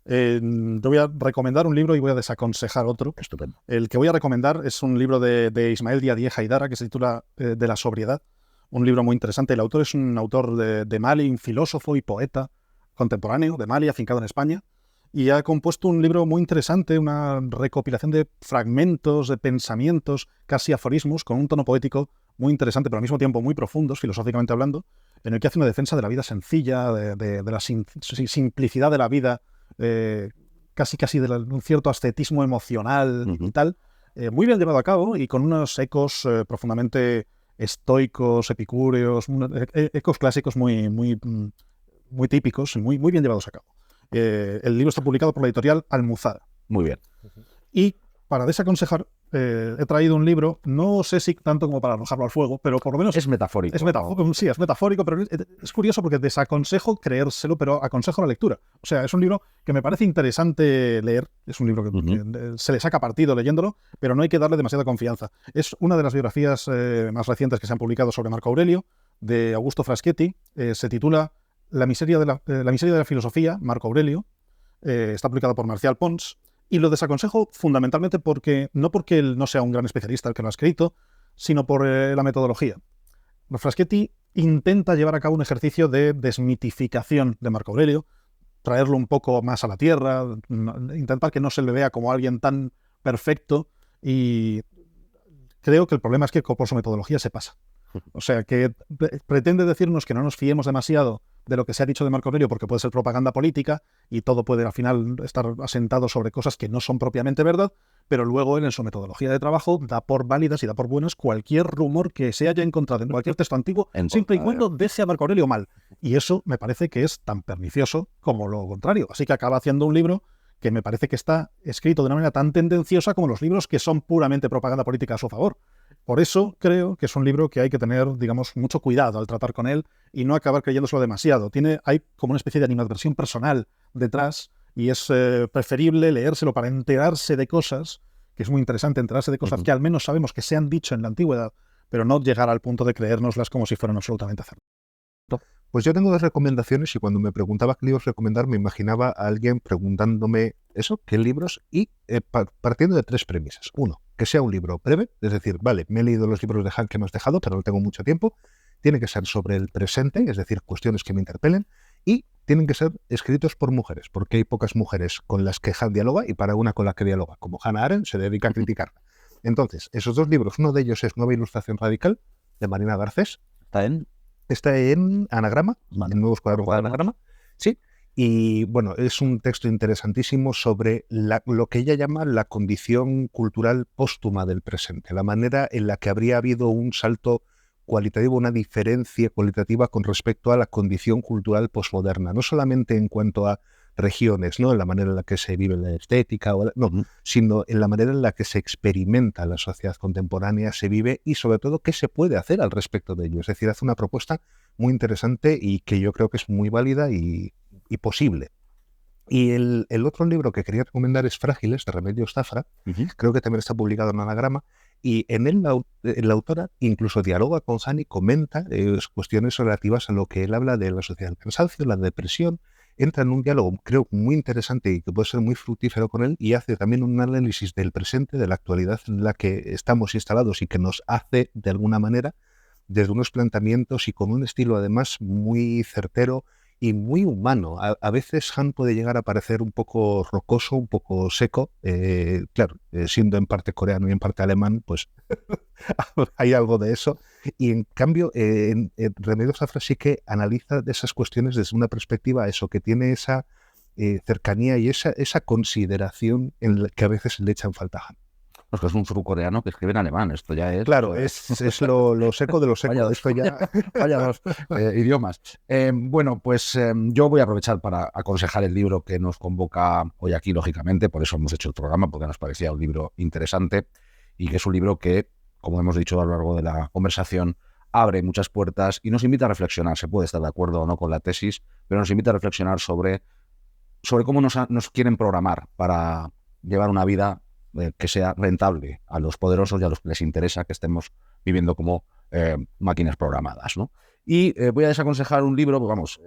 C: Yo voy a recomendar un libro y voy a desaconsejar otro.
B: Estupendo.
C: El que voy a recomendar es un libro de Ismael Díaz Haidara que se titula De la sobriedad. Un libro muy interesante. El autor es un autor de Mali, un filósofo y poeta contemporáneo de Mali, afincado en España, y ha compuesto un libro muy interesante, una recopilación de fragmentos, de pensamientos, casi aforismos, con un tono poético muy interesante, pero al mismo tiempo muy profundos, filosóficamente hablando, en el que hace una defensa de la vida sencilla, de la simplicidad de la vida, casi de un cierto ascetismo emocional y tal, muy bien llevado a cabo y con unos ecos profundamente estoicos, epicúreos, ecos clásicos muy típicos y muy bien llevados a cabo. El libro está publicado por la editorial Almuzara.
B: Muy bien.
C: Y para desaconsejar, he traído un libro, no sé si tanto como para arrojarlo al fuego, pero por lo menos...
B: Es metafórico.
C: Es metafórico, sí, es metafórico, pero es curioso porque desaconsejo creérselo, pero aconsejo la lectura. O sea, es un libro que me parece interesante leer, es un libro que se le saca partido leyéndolo, pero no hay que darle demasiada confianza. Es una de las biografías más recientes que se han publicado sobre Marco Aurelio, de Augusto Fraschetti. Se titula La miseria de la filosofía, Marco Aurelio. Está publicado por Marcial Pons. Y lo desaconsejo fundamentalmente no porque él no sea un gran especialista el que lo ha escrito, sino por la metodología. Fraschetti intenta llevar a cabo un ejercicio de desmitificación de Marco Aurelio, traerlo un poco más a la tierra, intentar que no se le vea como alguien tan perfecto, y creo que el problema es que por su metodología se pasa. O sea, que pretende decirnos que no nos fiemos demasiado de lo que se ha dicho de Marco Aurelio porque puede ser propaganda política y todo puede al final estar asentado sobre cosas que no son propiamente verdad, pero luego él en su metodología de trabajo da por válidas y da por buenas cualquier rumor que se haya encontrado en cualquier texto antiguo, siempre y cuando deje a Marco Aurelio mal. Y eso me parece que es tan pernicioso como lo contrario. Así que acaba haciendo un libro que me parece que está escrito de una manera tan tendenciosa como los libros que son puramente propaganda política a su favor. Por eso creo que es un libro que hay que tener, digamos, mucho cuidado al tratar con él y no acabar creyéndoselo demasiado. Hay como una especie de animadversión personal detrás y es preferible leérselo para enterarse de cosas, que es muy interesante enterarse de cosas que al menos sabemos que se han dicho en la antigüedad, pero no llegar al punto de creérnoslas como si fueran absolutamente ciertas.
D: Pues yo tengo dos recomendaciones y cuando me preguntaba qué libros recomendar me imaginaba a alguien preguntándome eso, qué libros, y partiendo de tres premisas. Uno, que sea un libro breve, es decir, vale, me he leído los libros de Han que me has dejado, pero no tengo mucho tiempo. Tiene que ser sobre el presente, es decir, cuestiones que me interpelen, y tienen que ser escritos por mujeres, porque hay pocas mujeres con las que Han dialoga y para una con la que dialoga, como Hannah Arendt se dedica a criticarla. Entonces, esos dos libros, uno de ellos es Nueva Ilustración Radical, de Marina Garcés. Está en Anagrama, en Nuevos Cuadernos de Anagrama. Sí. Y bueno, es un texto interesantísimo sobre lo que ella llama la condición cultural póstuma del presente, la manera en la que habría habido un salto cualitativo, una diferencia cualitativa con respecto a la condición cultural posmoderna, no solamente en cuanto a regiones, ¿no? En la manera en la que se vive la estética, sino en la manera en la que se experimenta la sociedad contemporánea, se vive y sobre todo qué se puede hacer al respecto de ello. Es decir, hace una propuesta muy interesante y que yo creo que es muy válida y posible. Y el otro libro que quería recomendar es Frágiles, de Remedios Zafra. Creo que también está publicado en Anagrama. Y en él la autora incluso dialoga con Han y comenta cuestiones relativas a lo que él habla de la sociedad del cansancio, la depresión. Entra en un diálogo, creo, muy interesante y que puede ser muy fructífero con él, y hace también un análisis del presente, de la actualidad en la que estamos instalados y que nos hace, de alguna manera, desde unos planteamientos y con un estilo además muy certero y muy humano. A veces Han puede llegar a parecer un poco rocoso, un poco seco, claro, siendo en parte coreano y en parte alemán, pues hay algo de eso. Y en cambio, en Remedios Zafra sí que analiza de esas cuestiones desde una perspectiva, eso, que tiene esa cercanía y esa consideración en la que a veces le echan falta a Han.
B: Pues que es un surcoreano que escribe en alemán, esto ya es...
D: Claro, es lo seco de lo seco.
B: Vaya,
D: esto ya...
B: vaya dos idiomas. Bueno, pues yo voy a aprovechar para aconsejar el libro que nos convoca hoy aquí, lógicamente, por eso hemos hecho el programa, porque nos parecía un libro interesante y que es un libro que, como hemos dicho a lo largo de la conversación, abre muchas puertas y nos invita a reflexionar. Se puede estar de acuerdo o no con la tesis, pero nos invita a reflexionar sobre cómo nos quieren programar para llevar una vida que sea rentable a los poderosos y a los que les interesa que estemos viviendo como máquinas programadas, ¿no? Y voy a desaconsejar un libro, pues vamos,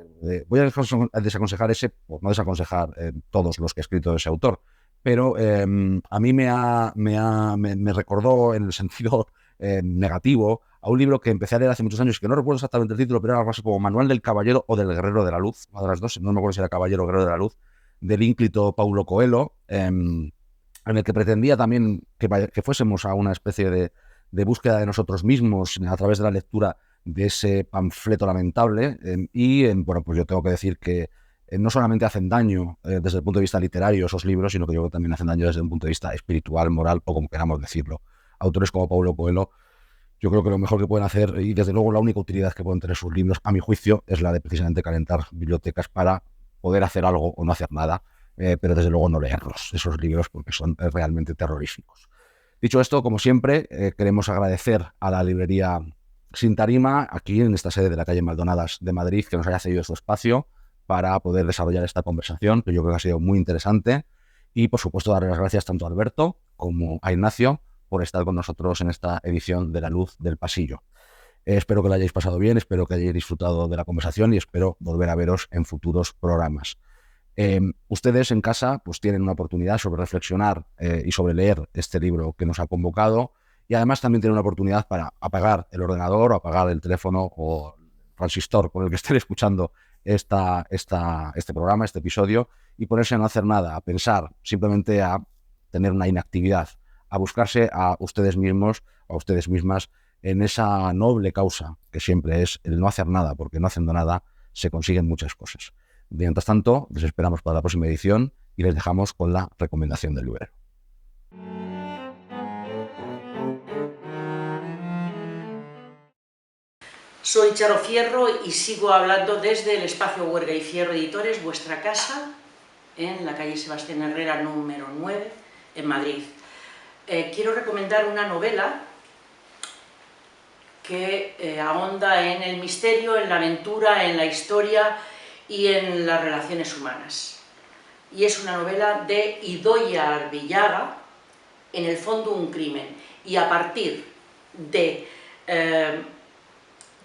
B: voy a desaconsejar ese, o no desaconsejar todos los que he escrito de ese autor, pero a mí me recordó en el sentido negativo a un libro que empecé a leer hace muchos años, que no recuerdo exactamente el título, pero era algo así como Manual del Caballero o del Guerrero de la Luz, una de las dos, no me acuerdo si era Caballero o Guerrero de la Luz, del ínclito Paulo Coelho, en el que pretendía también que fuésemos a una especie de búsqueda de nosotros mismos a través de la lectura de ese panfleto lamentable. Bueno, pues yo tengo que decir que no solamente hacen daño desde el punto de vista literario esos libros, sino que yo creo que también hacen daño desde un punto de vista espiritual, moral o como queramos decirlo. Autores como Paulo Coelho, yo creo que lo mejor que pueden hacer, y desde luego la única utilidad que pueden tener sus libros, a mi juicio, es la de precisamente calentar bibliotecas para poder hacer algo o no hacer nada, pero desde luego no leerlos, esos libros, porque son realmente terroríficos. Dicho esto, como siempre, queremos agradecer a la librería Sin Tarima, aquí en esta sede de la calle Maldonadas de Madrid, que nos haya cedido su espacio para poder desarrollar esta conversación, que yo creo que ha sido muy interesante. Y, por supuesto, darle las gracias tanto a Alberto como a Ignacio por estar con nosotros en esta edición de La Luz del Pasillo. Espero que lo hayáis pasado bien, espero que hayáis disfrutado de la conversación y espero volver a veros en futuros programas. Ustedes en casa pues tienen una oportunidad sobre reflexionar y sobre leer este libro que nos ha convocado, y además también tienen una oportunidad para apagar el ordenador o apagar el teléfono o el transistor con el que estén escuchando este programa, este episodio, y ponerse a no hacer nada, a pensar, simplemente a tener una inactividad, a buscarse a ustedes mismos o a ustedes mismas en esa noble causa que siempre es el no hacer nada, porque no haciendo nada se consiguen muchas cosas. Mientras tanto, les esperamos para la próxima edición y les dejamos con la recomendación del librero.
E: Soy Charo Fierro y sigo hablando desde el espacio Huerga y Fierro Editores, vuestra casa, en la calle Sebastián Herrera número 9, en Madrid. Quiero recomendar una novela que ahonda en el misterio, en la aventura, en la historia y en las relaciones humanas. Y es una novela de Idoia Arbillaga, En el fondo un crimen. Y a partir de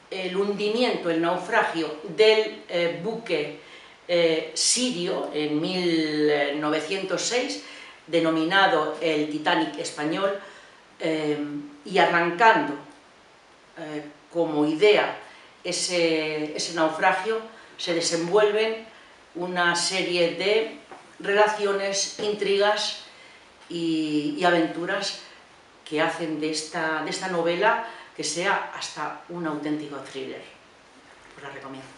E: el hundimiento, el naufragio del buque sirio en 1906, denominado el Titanic español, y arrancando como idea ese naufragio, se desenvuelven una serie de relaciones, intrigas y aventuras que hacen de esta novela que sea hasta un auténtico thriller. Os la recomiendo.